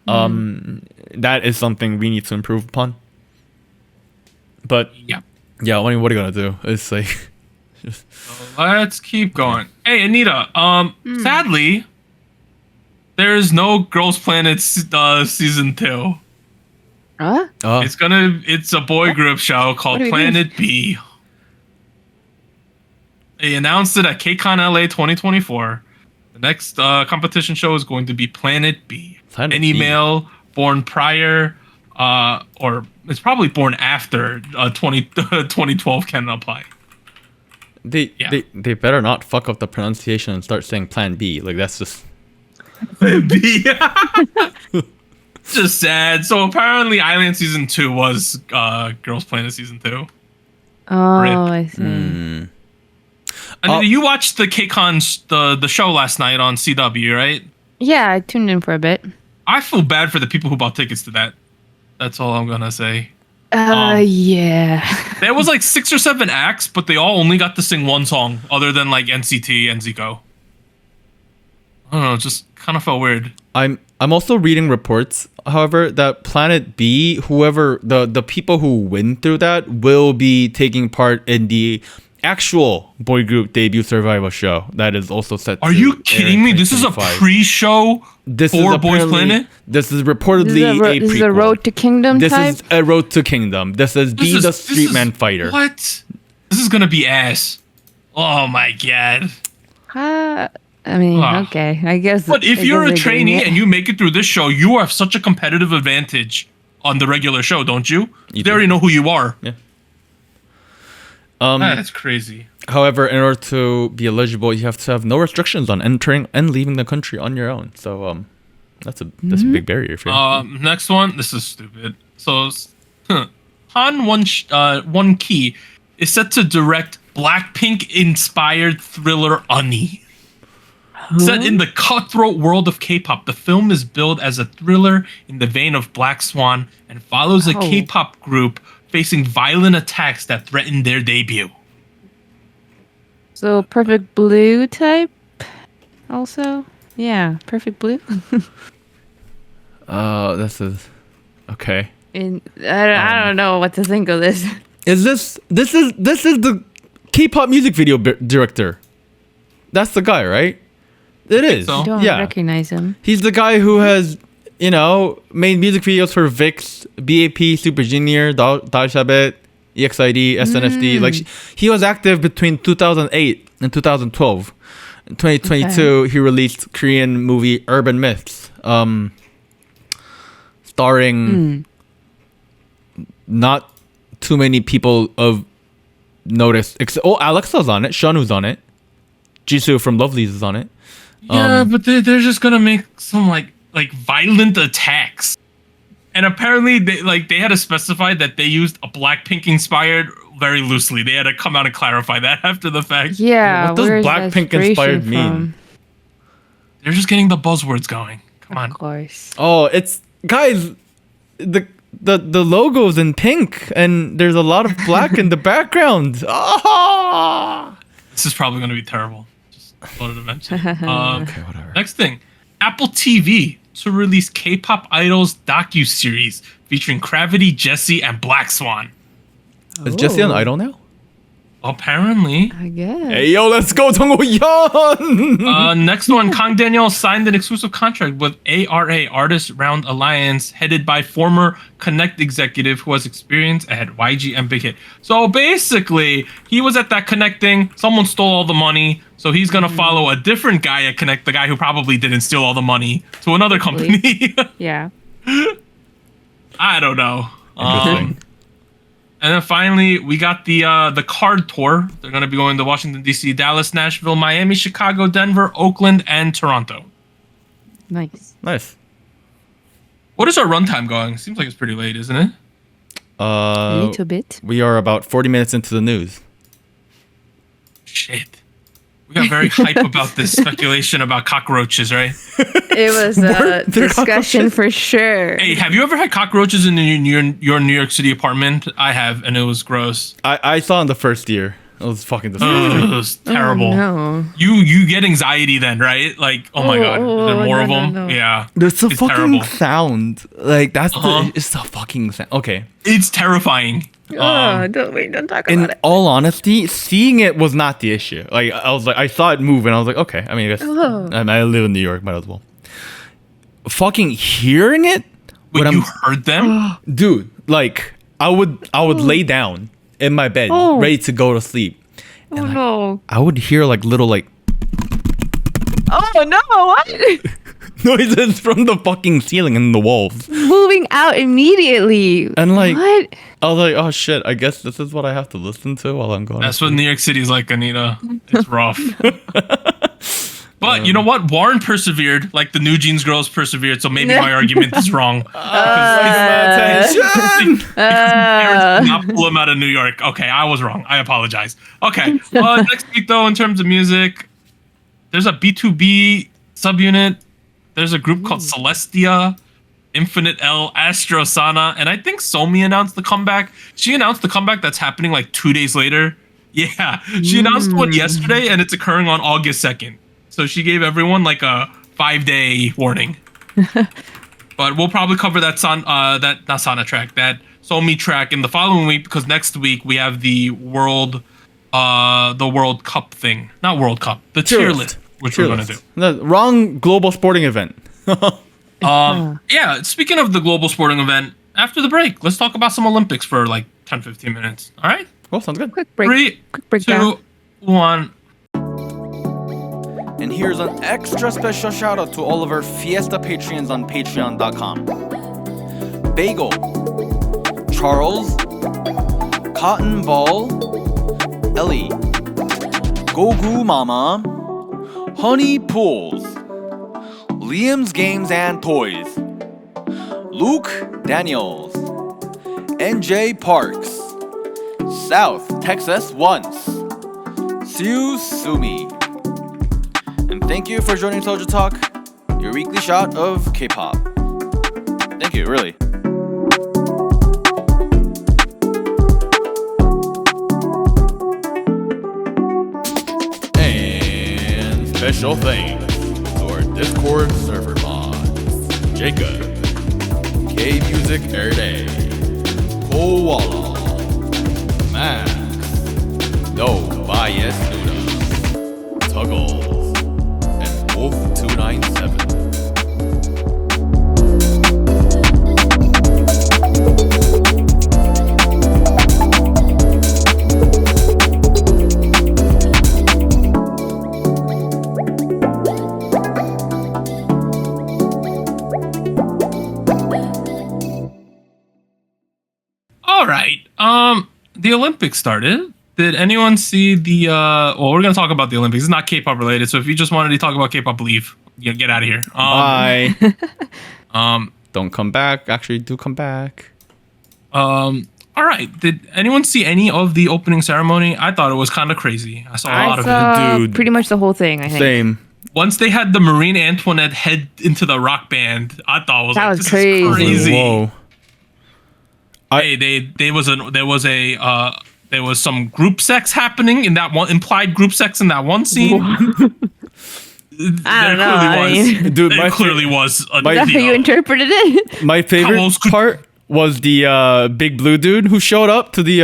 That is something we need to improve upon. But yeah, what are you gonna do? It's like, let's keep going. Hey, Anita. Sadly, there is no Girls Planet season 2. Huh? It's a boy group show called Planet B. They announced it at KCON LA 2024. The next competition show is going to be Planet B. Any male born prior or it's probably born after 2012 can apply. They better not fuck up the pronunciation and start saying Plan B. Like that's just Plan B. Just sad. So apparently, Island season 2 was Girls Planet season 2. Oh, Rip. I see. And you watched the KCON the show last night on CW, right? Yeah, I tuned in for a bit. I feel bad for the people who bought tickets to that. That's all I'm gonna say. Yeah. There was like 6 or 7 acts, but they all only got to sing one song, other than like NCT and Zico. I don't know, it just kind of felt weird. I'm also reading reports, however, that Planet B, whoever the people who win through that will be taking part in the actual boy group debut survival show that is also set. Are you kidding me? This is a pre-show for Boys Planet? This is reportedly a prequel. This is a Road to Kingdom This type? is a Road to Kingdom. This is Be the Street Man Fighter. What? This is gonna be ass. Oh my god. I mean, okay, I guess. But if you're a trainee and you make it through this show, you have such a competitive advantage on the regular show, don't you? They already know who you are. Yeah. That's crazy. However, in order to be eligible, you have to have no restrictions on entering and leaving the country on your own. So, that's a big barrier for you. Next one. This is stupid. So, Han Won Ki is set to direct Blackpink-inspired thriller Ani. Set in the cutthroat world of K-pop, the film is billed as a thriller in the vein of Black Swan and follows a K-pop group facing violent attacks that threaten their debut. So Perfect Blue type also? Yeah, Perfect Blue. This is okay. I don't know what to think of this. Is this is the K-pop music video director? That's the guy, right? It is. So. I don't recognize him. He's the guy who has, made music videos for VIX, BAP, Super Junior, Dalshabet, EXID, SNSD. Like he was active between 2008 and 2012. In 2022, he released Korean movie Urban Myths, starring not too many people of notice. Alexa's on it. Shanu's on it. Jisoo from Lovelyz is on it. Yeah, but they're just gonna make some like violent attacks, and apparently they had to specify that they used a Blackpink inspired very loosely. They had to come out and clarify that after the fact. Yeah, what does Blackpink inspired mean? They're just getting the buzzwords going. Come on. Of course. Oh, it's guys. The logo's in pink, and there's a lot of black in the background. This is probably gonna be terrible. Wanted to mention. Okay, whatever. Next thing, Apple TV to release K-pop idols docu-series featuring Gravity, Jessie, and Black Swan. Is Jessie an idol now? Apparently. I guess. Hey yo, let's go, Jungho-yeon! Next one, Kang Daniel signed an exclusive contract with ARA Artist Round Alliance, headed by former Connect executive who has experience at YG and Big Hit. So basically, he was at that Connect thing. Someone stole all the money, so he's gonna follow a different guy at Connect, the guy who probably didn't steal all the money, to another company. Yeah. I don't know. Interesting. And then finally, we got the card tour. They're going to be going to Washington, D.C., Dallas, Nashville, Miami, Chicago, Denver, Oakland, and Toronto. Nice. What is our runtime going? Seems like it's pretty late, isn't it? A little bit. We are about 40 minutes into the news. Shit. We got very hype about this speculation about cockroaches, right? It was a discussion for sure. Hey, have you ever had cockroaches in your New York City apartment? I have, and it was gross. I saw in the first year. It was fucking disgusting. It was terrible. Oh, no. You get anxiety then, right? Like, oh my god, are there more of them? No. Yeah. There's a It's fucking terrible. sound. Like that's it's the fucking sound. Okay. It's terrifying. Don't talk In about it. all honesty, seeing it was not the issue. Like I saw it move and I was like, okay. I mean, I guess I live in New York, might as well. Fucking hearing it. Wait, you heard them? Dude, like I would lay down in my bed, ready to go to sleep. And No. I would hear like little like Oh no! What? noises from the fucking ceiling and the walls. Moving out immediately. And like, what? I was like, oh shit, I guess this is what I have to listen to while I'm going. That's what New York City's like, Anita. It's rough. But you know what? Warren persevered, like the New Jeans girls persevered. So maybe my argument is wrong. Parents did not pull him out of New York. Okay, I was wrong. I apologize. Okay, next week though, in terms of music, there's a B2B subunit. There's a group called Celestia, Infinite L, Astro Sana, and I think Somi announced the comeback. She announced the comeback that's happening like 2 days later. Yeah, she announced one yesterday, and it's occurring on August 2nd. So she gave everyone like a 5-day warning. But we'll probably cover that not Sana track, that Somi track in the following week, because next week we have the World Cup thing. Not World Cup, the tier list, which we're gonna do. The wrong global sporting event. Yeah, speaking of the global sporting event, after the break, let's talk about some Olympics for like 10-15 minutes. All right? Oh, sounds good. Quick break. 3, Quick breakdown. 2, 1. And here's an extra special shout out to all of our Fiesta Patreons on patreon.com. Bagel, Charles, Cotton Ball, Ellie, Gogu Mama, Honey Pools, Liam's Games and Toys, Luke Daniels, NJ Parks, South Texas Once, Siu Sumi. And thank you for joining SojuTalk, your weekly shot of K-pop. Thank you, really. And special thanks to our Discord server mods: Jacob, K-Music Erday, Koala, Max, No Bias Nuda, Tuggle, and Wolf297. All right. The Olympics started. Did anyone see the well, we're gonna talk about the Olympics. It's not K-pop related, so if you just wanted to talk about K-pop, leave. Yeah, get out of here. Bye. Don't come back. Actually, do come back. All right. Did anyone see any of the opening ceremony? I thought it was kind of crazy. I saw a lot of it. Dude. Pretty much the whole thing, I think. Same. Once they had the Marie Antoinette head into the rock band, I thought it was That like, was this crazy. is crazy. Whoa. Hey, there was some group sex happening in that one, implied group sex in that one scene. I don't know. Dude, There clearly was. Is that how you interpreted it? My favorite part was the big blue dude who showed up to the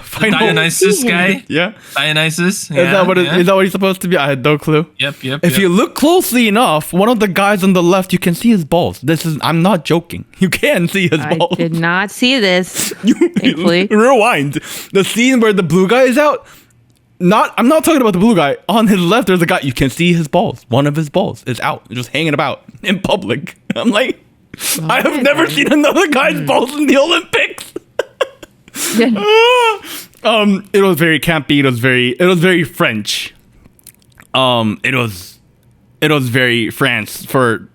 final. Dionysus guy. Yeah. Dionysus. Is that what is that what he's supposed to be? I had no clue. Yep. If you look closely enough, one of the guys on the left, you can see his balls. I'm not joking. You can see his balls. I did not see this. Thankfully. Rewind. The scene where the blue guy is out. I'm not talking about the blue guy. On his left, there's a guy. You can see his balls. One of his balls is out, just hanging about in public. I'm like, I have never seen another guy's balls in the Olympics. It was very campy. It was very French. It was very France for.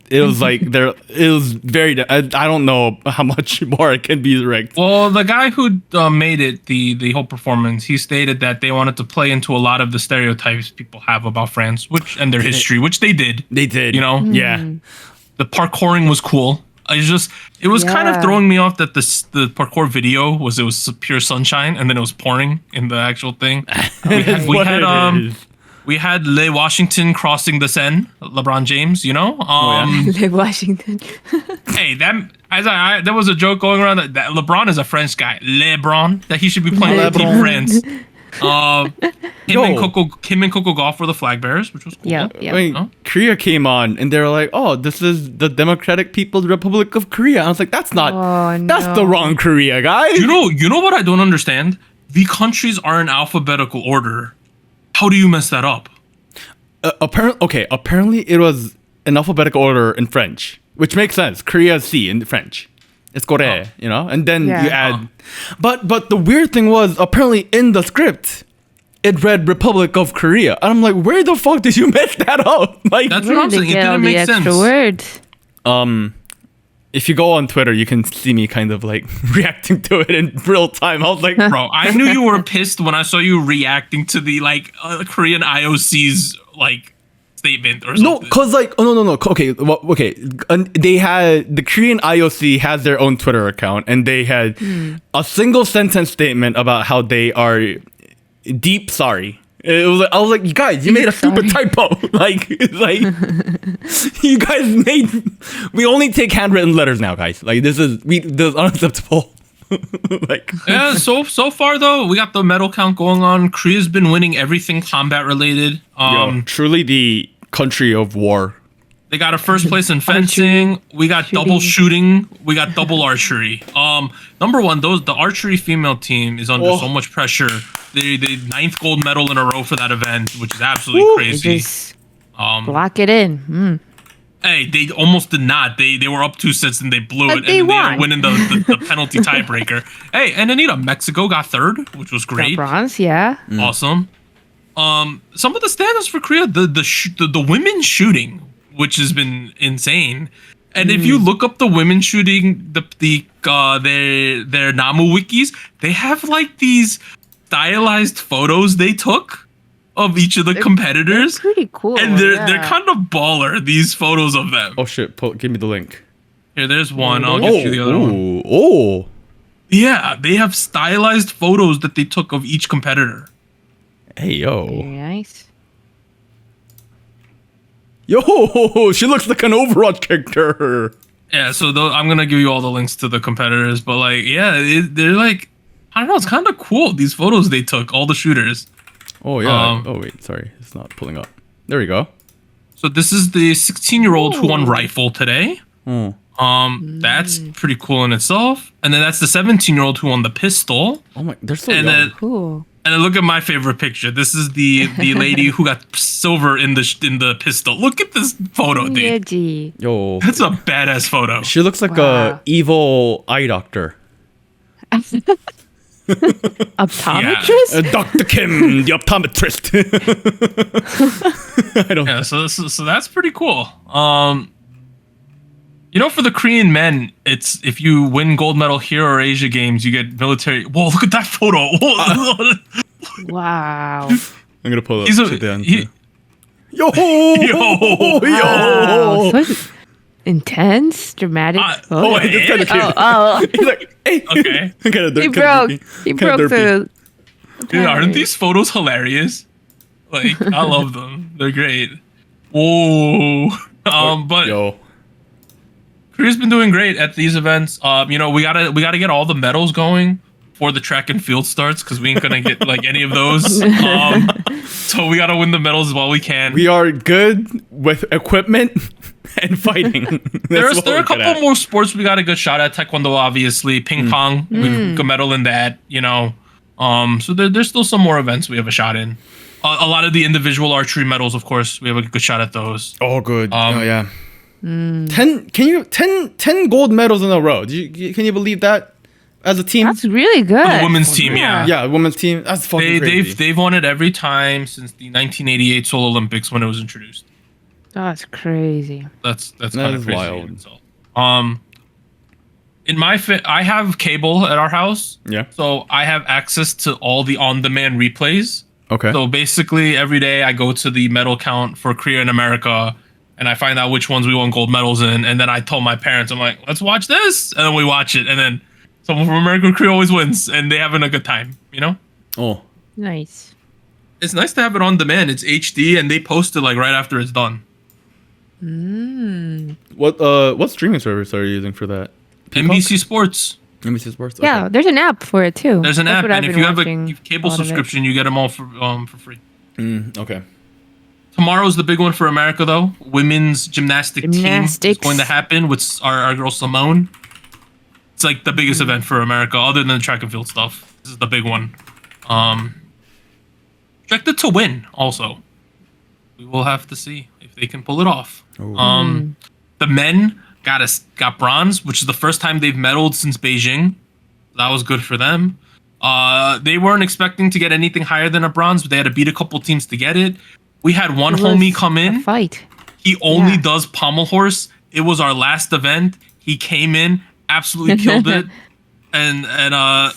It was like it was very. I don't know how much more it can be direct. Well, the guy who made it, the whole performance, he stated that they wanted to play into a lot of the stereotypes people have about France, and their history, which they did. They did. You know. Yeah. The parkouring was cool. It was kind of throwing me off that the parkour video was pure sunshine and then it was pouring in the actual thing. We had Le Washington crossing the Seine, LeBron James, you know. Le Washington. Hey, there was a joke going around that LeBron is a French guy. LeBron, that he should be playing for Team France. Him and Coco Gauff were the flag bearers, which was cool. Yeah. I mean, Korea came on and they were like, "Oh, this is the Democratic People's Republic of Korea." I was like, "That's the wrong Korea, guys." You know what I don't understand? The countries are in alphabetical order. How do you mess that up? Apparently it was in alphabetical order in French, which makes sense. Korea's C in French. It's Korea, you know? And then you add... But the weird thing was, apparently in the script, it read Republic of Korea. And I'm like, where the fuck did you mess that up? Like, that's what I'm saying. It didn't make sense. Words? If you go on Twitter, you can see me kind of like reacting to it in real time. I was like, bro, I knew you were pissed when I saw you reacting to the like Korean IOC's like statement or something. No, cause like, oh no. Okay, well, okay. They had the Korean IOC has their own Twitter account, and they had a single sentence statement about how they are deep sorry. It was like, I was like, you guys, you made a stupid typo. Like, it's like, you guys we only take handwritten letters now, guys. Like, this is unacceptable. Like, yeah, so far though, we got the medal count going on. Korea's been winning everything combat related. Truly the country of war. They got a first place in fencing. We got double shooting. We got double archery. Number one, the archery female team is under so much pressure. The 9th gold medal in a row for that event, which is absolutely crazy. Just block it in. Hey, they almost did not. They were up 2 sets and they blew it, they and they ended won. up winning the penalty tiebreaker. Hey, and Anita, Mexico got 3rd, which was great. Got bronze, yeah. Awesome. Some of the standouts for Korea, the women's shooting, which has been insane. And if you look up the women shooting, their Namu wikis, they have like these stylized photos they took of each of the competitors. They're pretty cool. And they're kind of baller, these photos of them. Oh shit, give me the link. Here, there's one. I'll get you the other one. Oh. Yeah, they have stylized photos that they took of each competitor. Hey, yo. Very nice. Yo, she looks like an Overwatch character. Yeah, so I'm gonna give you all the links to the competitors, but like, yeah, they're like, I don't know, it's kind of cool. These photos they took, all the shooters. Oh yeah. Oh wait, sorry, it's not pulling up. There we go. So this is the 16-year-old who won rifle today. That's pretty cool in itself. And then that's the 17-year-old who won the pistol. Oh my, they're so and young. then Cool. And then look at my favorite picture. This is the lady who got silver in the pistol. Look at this photo, dude. Yo, That's a badass photo. she looks like a evil eye doctor. Optometrist? Dr. Kim, the optometrist. I don't. Yeah, so that's pretty cool. You know, for the Korean men, it's if you win gold medal here or Asia Games, you get military. Whoa, look at that photo. Wow. I'm gonna pull up. Yo, Wow. So intense, dramatic. Oh, wait, it's kind of cute. Oh. He's like, hey. Okay. He broke the. Dude, aren't these photos hilarious? Like, I love them. They're great. Whoa. But Yo. Korea's been doing great at these events. You know, we gotta get all the medals going before the track and field starts because we ain't gonna get like any of those. So we gotta win the medals while we can. We are good with equipment and fighting. there are a couple more sports we got a good shot at. Taekwondo, obviously. Ping pong, we got medal in that. You know, so there's still some more events we have a shot in. A lot of the individual archery medals, of course, we have a good shot at those. Oh, good. Oh yeah. 10 gold medals in a row. Can you believe that? As a team, that's really good. The women's team, yeah, women's team. That's fucking crazy. They've won it every time since the 1988 Seoul Olympics when it was introduced. That's crazy. That's kind of crazy wild. in itself. In my I have cable at our house. Yeah. So I have access to all the on-demand replays. Okay. So basically, every day I go to the medal count for Korea and America, and I find out which ones we won gold medals in, and then I tell my parents, I'm like, let's watch this, and then we watch it, and then someone from America or Korea always wins, and they having a good time, you know? Oh. Nice. It's nice to have it on demand. It's HD, and they post it like right after it's done. What streaming service are you using for that? NBC Sports. NBC Sports. Okay. Yeah, there's an app for it too. There's an That's app, what and I've if been you have a watching cable a lot of it. subscription, you get them all for free. Okay. Tomorrow's the big one for America, though. Women's gymnastics team is going to happen with our girl Simone. It's like the biggest event for America, other than the track and field stuff. This is the big one. Projected to win, also. we will have to see if they can pull it off. The men got bronze, which is the first time they've medaled since Beijing. That was good for them. They weren't expecting to get anything higher than a bronze, but they had to beat a couple teams to get it. We had one homie come in. Fight. He only does pommel horse. It was our last event. He came in, absolutely killed it, and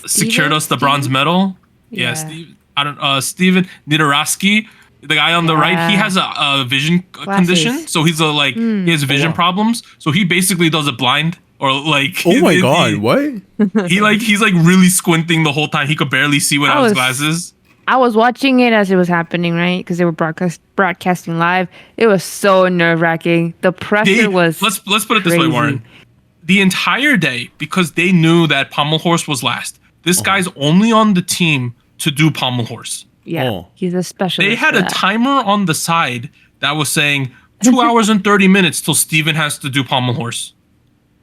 secured us the bronze medal. Yeah, Steven Nidorowski, the guy on the right, he has a vision condition, so he's he has vision problems. So he basically does it blind, or like. Oh my god! What? He's really squinting the whole time. He could barely see without his glasses. I was watching it as it was happening, right? Because they were broadcasting live. It was so nerve-wracking. The pressure was. Let's put it this way, Warren. The entire day, because they knew that pommel horse was last. This guy's only on the team to do pommel horse. Yeah, he's a specialist. They had a timer on the side that was saying 2 hours and 30 minutes till Steven has to do pommel horse.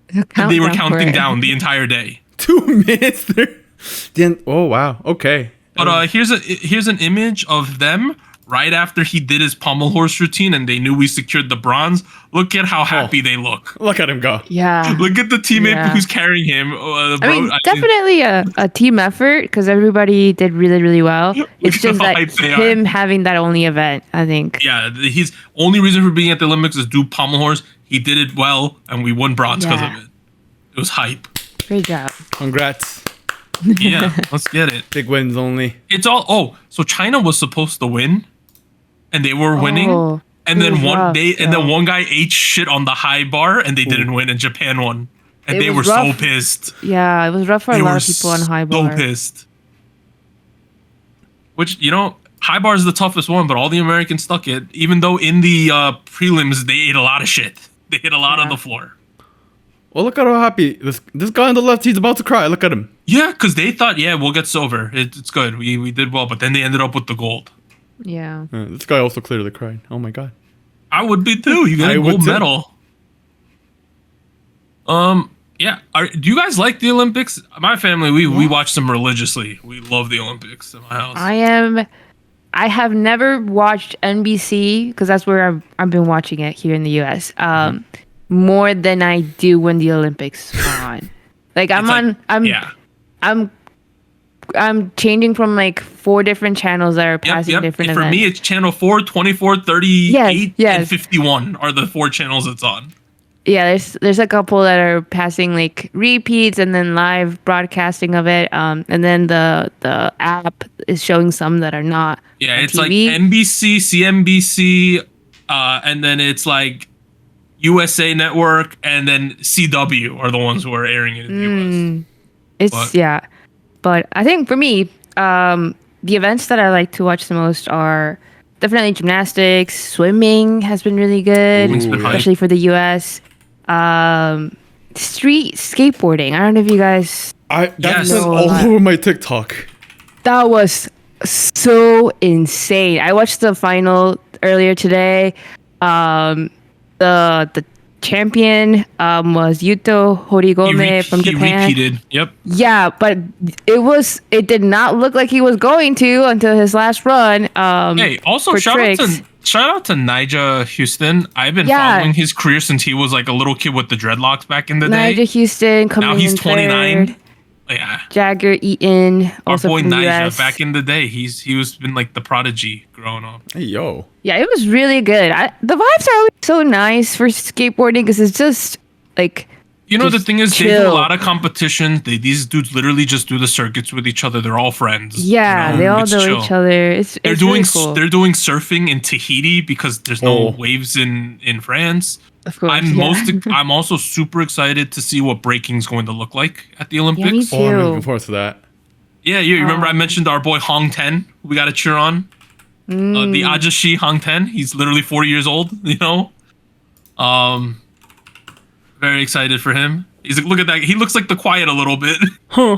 And they were counting down the entire day. 2 minutes there. Oh wow. Okay. But here's an image of them right after he did his pommel horse routine, and they knew we secured the bronze. Look at how happy they look. Look at him go. Yeah. Look at the teammate who's carrying him. Definitely a team effort because everybody did really, really well. It's just that him having that only event, I think. Yeah, his only reason for being at the Olympics is do pommel horse. He did it well, and we won bronze because of it. It was hype. Great job. Congrats. Yeah, let's get it. Big wins only. It's all. Oh, so China was supposed to win, and they were winning, and then one guy ate shit on the high bar, and they didn't win, and Japan won, and they were so pissed. Yeah, it was rough for a lot of people on high bar. So pissed. Which high bar is the toughest one, but all the Americans stuck it. Even though in the prelims they ate a lot of shit, they hit a lot on the floor. Well, look at how happy this guy on the left. He's about to cry. Look at him. Yeah, because they thought, we'll get silver. It's good. We did well, but then they ended up with the gold. Yeah. This guy also clearly cried. Oh my god. I would be too. You got a gold medal. Yeah. Do you guys like the Olympics? My family, we watch them religiously. We love the Olympics in my house. I have never watched NBC because that's where I've been watching it here in the US. More than I do when the Olympics are on. Like I'm changing from like 4 different channels that are passing different events. For me, it's channel 4, 24, 38, and 51 are the 4 channels it's on. Yeah, there's a couple that are passing like repeats and then live broadcasting of it. And then the app is showing some that are not. Yeah, on it's TV. like NBC, CNBC, and then it's like USA Network, and then CW are the ones who are airing it in the US. But I think for me, the events that I like to watch the most are definitely gymnastics. Swimming has been really good, especially for the US. Street skateboarding. I don't know if you guys. That's all over my TikTok. That was so insane. I watched the final earlier today. The champion was Yuto Horigome from Japan. He repeated. Yep. Yeah, but it did not look like he was going to until his last run. Also shout out to Nigel Houston. I've been following his career since he was like a little kid with the dreadlocks back in the day. Nigel Houston coming in. Now he's 29. Third. Yeah. Jagger Eaton, also our boy from the Nigel, US. back in the day, he was been like the prodigy growing up. Hey yo. Yeah, it was really good. The vibes are always so nice for skateboarding because it's just like. The thing is, they do a lot of competitions. These dudes literally just do the circuits with each other. They're all friends. Yeah, they all know each other. They're doing really cool. They're doing surfing in Tahiti because there's no waves in France. Of course, I'm also super excited to see what breaking's going to look like at the Olympics. Yeah, me too. I'm looking forward to that. Yeah, you remember I mentioned our boy Hong Ten. We got to cheer on. The Ajashi Hong Ten. He's literally 40 years old. Very excited for him. He's like, look at that. He looks like the Quiet a little bit. Huh.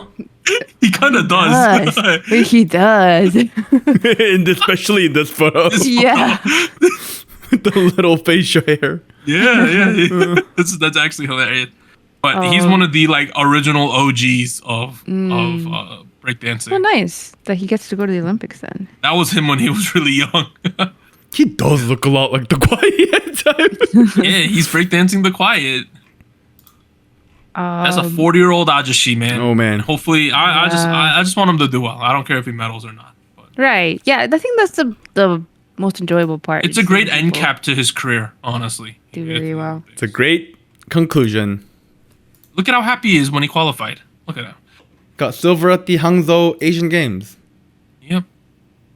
He kind of does. He does. And especially in this photo. Yeah. With the little facial hair. Yeah. That's actually hilarious. But he's one of the like original OGs of breakdancing. Well, nice that he gets to go to the Olympics then. That was him when he was really young. He does look a lot like the Quiet type. Yeah, he's breakdancing the Quiet. That's a 40-year-old Ajashi, man. Oh man. Hopefully, I just want him to do well. I don't care if he medals or not. But Right. Yeah, I think that's the most enjoyable part. it's a great end cap to his career, honestly. Do very well. It's a great conclusion. Look at how happy he is when he qualified. Look at him. Got silver at the Hangzhou Asian Games. Yep.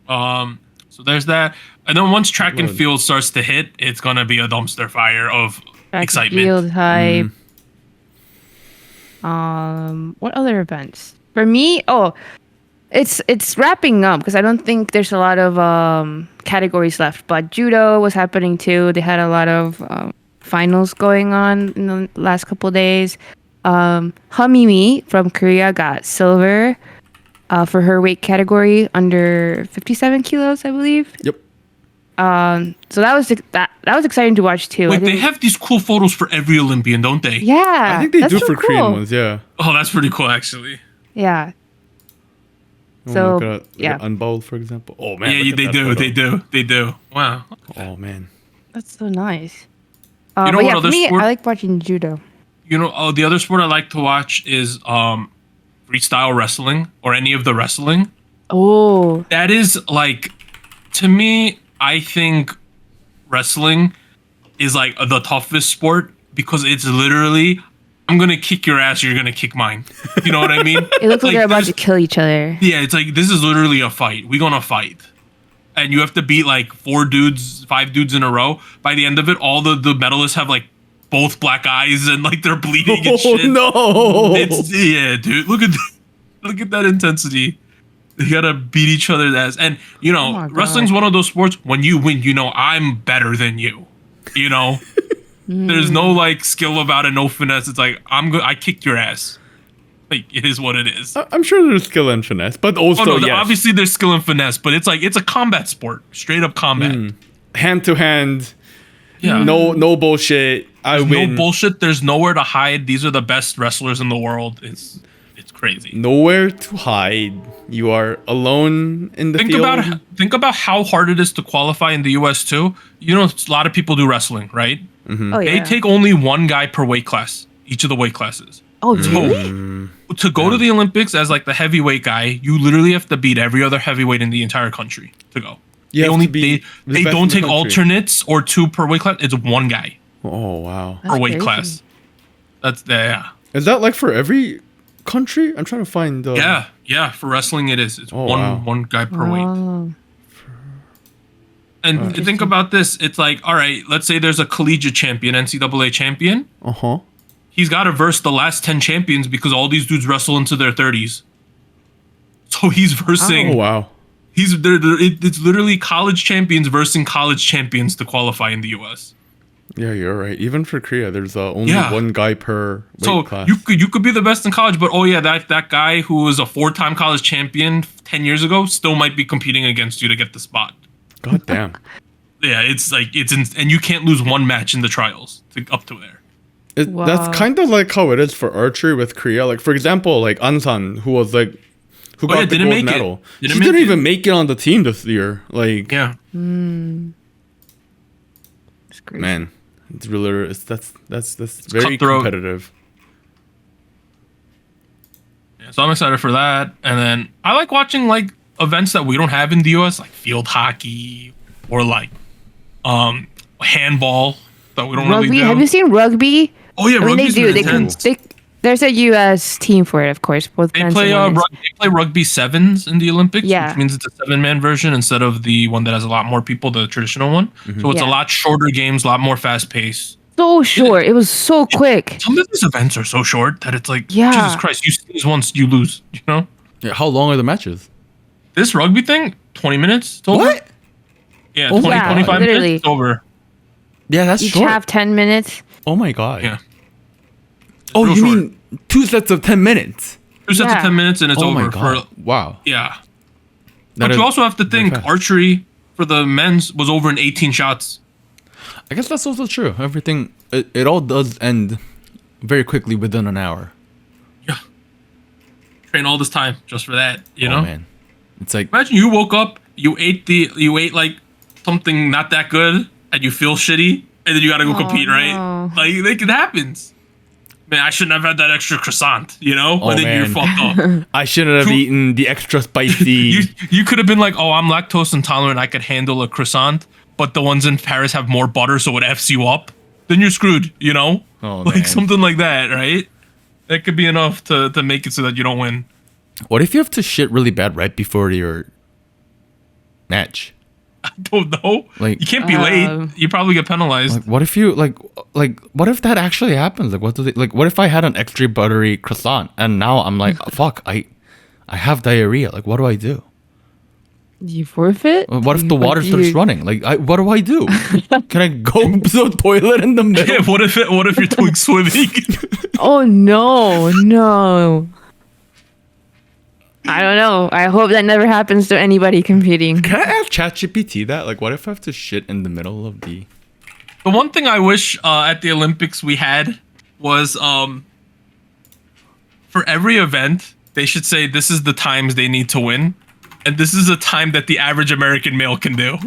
So there's that. And then once track and field starts to hit, it's gonna be a dumpster fire of excitement. Field hype. What other events? For me, it's wrapping up because I don't think there's a lot of categories left. But judo was happening too. They had a lot of finals going on in the last couple of days. Hamimi from Korea got silver for her weight category under 57 kilos, I believe. Yep. So that was exciting to watch too. Wait, they have these cool photos for every Olympian, don't they? Yeah, I think they that's do so for cool. Korean ones, yeah. Oh, that's pretty cool, actually. Yeah. Oh, So, look at yeah. Unbowl, for example. Oh man. Yeah, look at they that do. photo. They do. Wow. Oh man. That's so nice. You know But what yeah, other for me, sport- I like watching judo. You know, the other sport I like to watch is freestyle wrestling or any of the wrestling. Oh, That is like, to me, I think wrestling is like the toughest sport because it's literally, I'm gonna kick your ass, you're gonna kick mine. You know what I mean? it looks like they're about there's- to kill each other. Yeah, it's like this is literally a fight. We're gonna fight. And you have to beat like 5 dudes in a row. By the end of it, all the medalists have like both black eyes and like they're bleeding and Oh shit. no. It's dude. Look at that intensity. You gotta beat each other's ass. And you know, Oh my God. wrestling's one of those sports when you win, you know I'm better than you. You know? There's no like skill about it, no finesse. It's like I kicked your ass. Like it is what it is. I'm sure there's skill and finesse, but also Oh no, yes. obviously there's skill and finesse, but it's like it's a combat sport, straight up combat. Hand to hand. Yeah, No bullshit. I win. no bullshit. There's nowhere to hide. These are the best wrestlers in the world. It's crazy. Nowhere to hide. You are alone in the field. Think about how hard it is to qualify in the U.S. too. You know, a lot of people do wrestling, right? Oh They yeah. take only one guy per weight class, each of the weight classes. Oh really? To go to the Olympics as like the heavyweight guy, you literally have to beat every other heavyweight in the entire country to go. You have to be the they best don't in the take country. alternates or 2 per weight class. It's one guy Oh wow. per weight crazy. class. That's yeah. Is that like for every country? I'm trying to find the Yeah. For wrestling, it is. It's Oh, wow. one guy per weight. Oh. And think about this. It's like, all right, let's say there's a collegiate champion, NCAA champion. Uh-huh. He's got to verse the last 10 champions because all these dudes wrestle into their 30s. So he's versing. Oh wow. It's literally college champions versing college champions to qualify in the U.S. Yeah, you're right. Even for Korea, there's only Yeah. one guy per weight So class. you could be the best in college, but that guy who was a 4-time college champion 10 years ago still might be competing against you to get the spot. God damn. Yeah, it's like and you can't lose one match in the trials up to there. Wow. That's kind of like how it is for archery with Korea. Like for example, like Ansan, who was like who got the didn't gold make it. medal. Didn't He make didn't it. even make it on the team this year. Like Yeah. It's crazy. man, it's really that's very cutthroat. competitive. Yeah, so I'm excited for that. And then I like watching like events that we don't have in the US, like field hockey or like handball that we don't Rugby. really do. Have you seen rugby? Oh yeah, I mean, they rugby's do. been intense. There's a U.S. team for it, of course. Both They men's play and women's. they play rugby sevens in the Olympics, Yeah. which means it's a 7-man version instead of the one that has a lot more people, the traditional one. So it's a Yeah. lot shorter games, a lot more fast paced. So short. It was so quick. Some of these events are so short that it's like, Yeah. Jesus Christ, you sneeze once, you lose. You know, Yeah, how long are the matches? this rugby thing, 20 minutes. It's over. What? Yeah, Oh 20, my God. 25 Literally. minutes. It's over. Yeah, that's Each short. half 10 minutes. Oh my god. Yeah. Oh, real you short. mean 2 sets of 10 minutes? 2 sets Yeah. of 10 minutes and it's Oh over. my god. Wow. Yeah. That But is you also have to very think fast. archery for the men's was over in 18 shots. I guess that's also true. Everything it all does end very quickly within an hour. Yeah. Train all this time just for that, you know? Oh man. It's like Imagine you woke up, you ate like something not that good and you feel shitty and then you gotta go compete, right? Like it happens. Man, I shouldn't have had that extra croissant, you know? Oh, and then man. you're fucked up. I shouldn't have eaten the extra spicy. You could have been like, oh, I'm lactose intolerant. I could handle a croissant, but the ones in Paris have more butter, so it F's you up. Then you're screwed, you know? Oh, like man. something like that, right? That could be enough to make it so that you don't win. What if you have to shit really bad right before your match? I don't know. Like, you can't be late. You probably get penalized. Like, what if you like what if that actually happens? Like, what if I had an extra buttery croissant and now I'm like, fuck, I have diarrhea. Like, what do I do? You forfeit? What if the water starts running? Like, what do I do? Can I go to the toilet in the middle? Yeah, what if you're doing swimming? Oh no. I don't know. I hope that never happens to anybody competing. Can I ask ChatGPT that? Like, what if I have to shit in the middle of the... The one thing I wish at the Olympics we had was for every event, they should say this is the times they need to win. And this is a time that the average American male can do.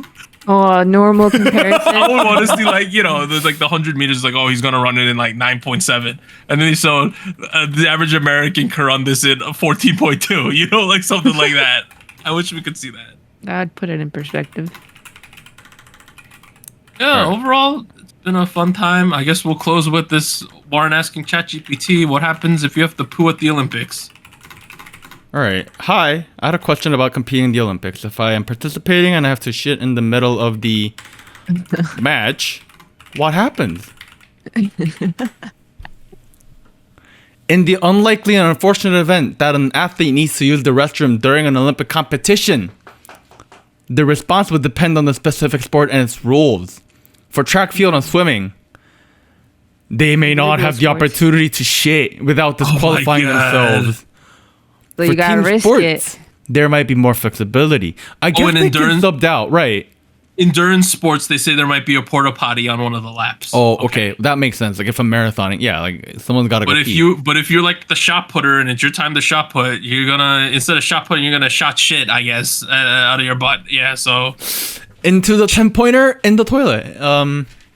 Oh, normal comparison. I would want to see, like, you know, there's like the 100 meters, like, oh, he's going to run it in like 9.7. And then so the average American can run this in 14.2, you know, like something like that. I wish we could see that. That'd put it in perspective. Yeah, overall, it's been a fun time. I guess we'll close with this Warren asking ChatGPT, what happens if you have to poo at the Olympics? All right. Hi, I had a question about competing in the Olympics. If I am participating and I have to shit in the middle of the match, what happens? In the unlikely and unfortunate event that an athlete needs to use the restroom during an Olympic competition, the response would depend on the specific sport and its rules. For track, field, and swimming, they may not have the opportunity to shit without disqualifying themselves. So you gotta risk it. There might be more flexibility. I guess they can subbed out, right? Endurance sports, they say there might be a porta potty on one of the laps. Oh, okay. That makes sense. Like if I'm marathoning, yeah, like someone's got to go pee. But if you're like the shot putter and it's your time to shot put, you're gonna, instead of shot putting, you're gonna shot shit, I guess, out of your butt. Yeah, so into the 10-pointer in the toilet.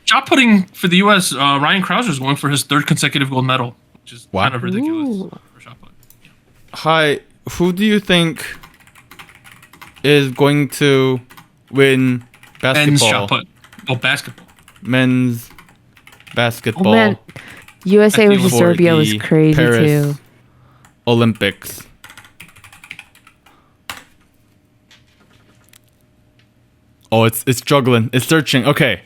Shot putting for the U.S. Ryan Krauser is going for his 3rd consecutive gold medal, which is kind of ridiculous for shot put. Yeah. Hi, who do you think is going to win basketball? Men's shot put. Oh, basketball. Men's basketball. Oh, man. USA versus Serbia was crazy Paris too. Olympics. Oh, it's juggling. It's searching. Okay.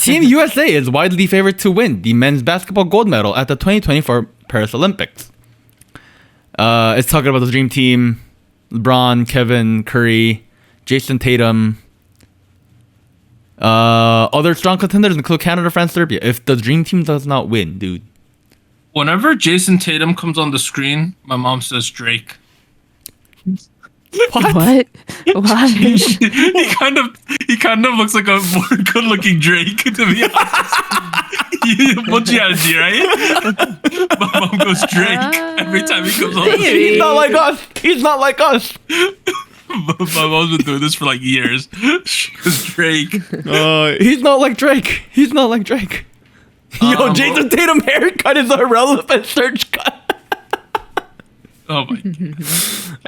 Team USA is widely favored to win the men's basketball gold medal at the 2024 Paris Olympics. It's talking about the dream team: LeBron, Kevin, Curry, Jason Tatum. Other strong contenders include Canada, France, Serbia. If the dream team does not win, dude. Whenever Jason Tatum comes on the screen, my mom says Drake. What? What? Why? he kind of looks like a more good-looking Drake, to be honest. What you gotta see, right? My mom goes Drake every time he comes on the screen. He's not like us. He's not like us. My mom's been doing this for like years. She goes Drake. He's not like Drake. He's not like Drake. Yo, Jason Tatum haircut is a relevant search cut. Oh my.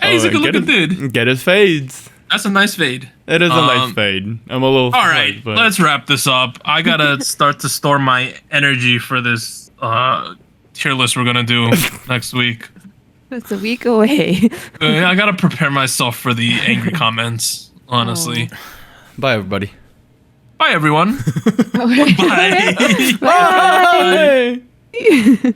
Hey, he's a good looking dude. Get his fades. That's a nice fade. It is a nice fade. I'm a little. All right, let's wrap this up. I gotta start to store my energy for this tier list we're gonna do next week. It's a week away. I gotta prepare myself for the angry comments, honestly. Bye, everybody. Bye, everyone. Bye. Bye. Bye.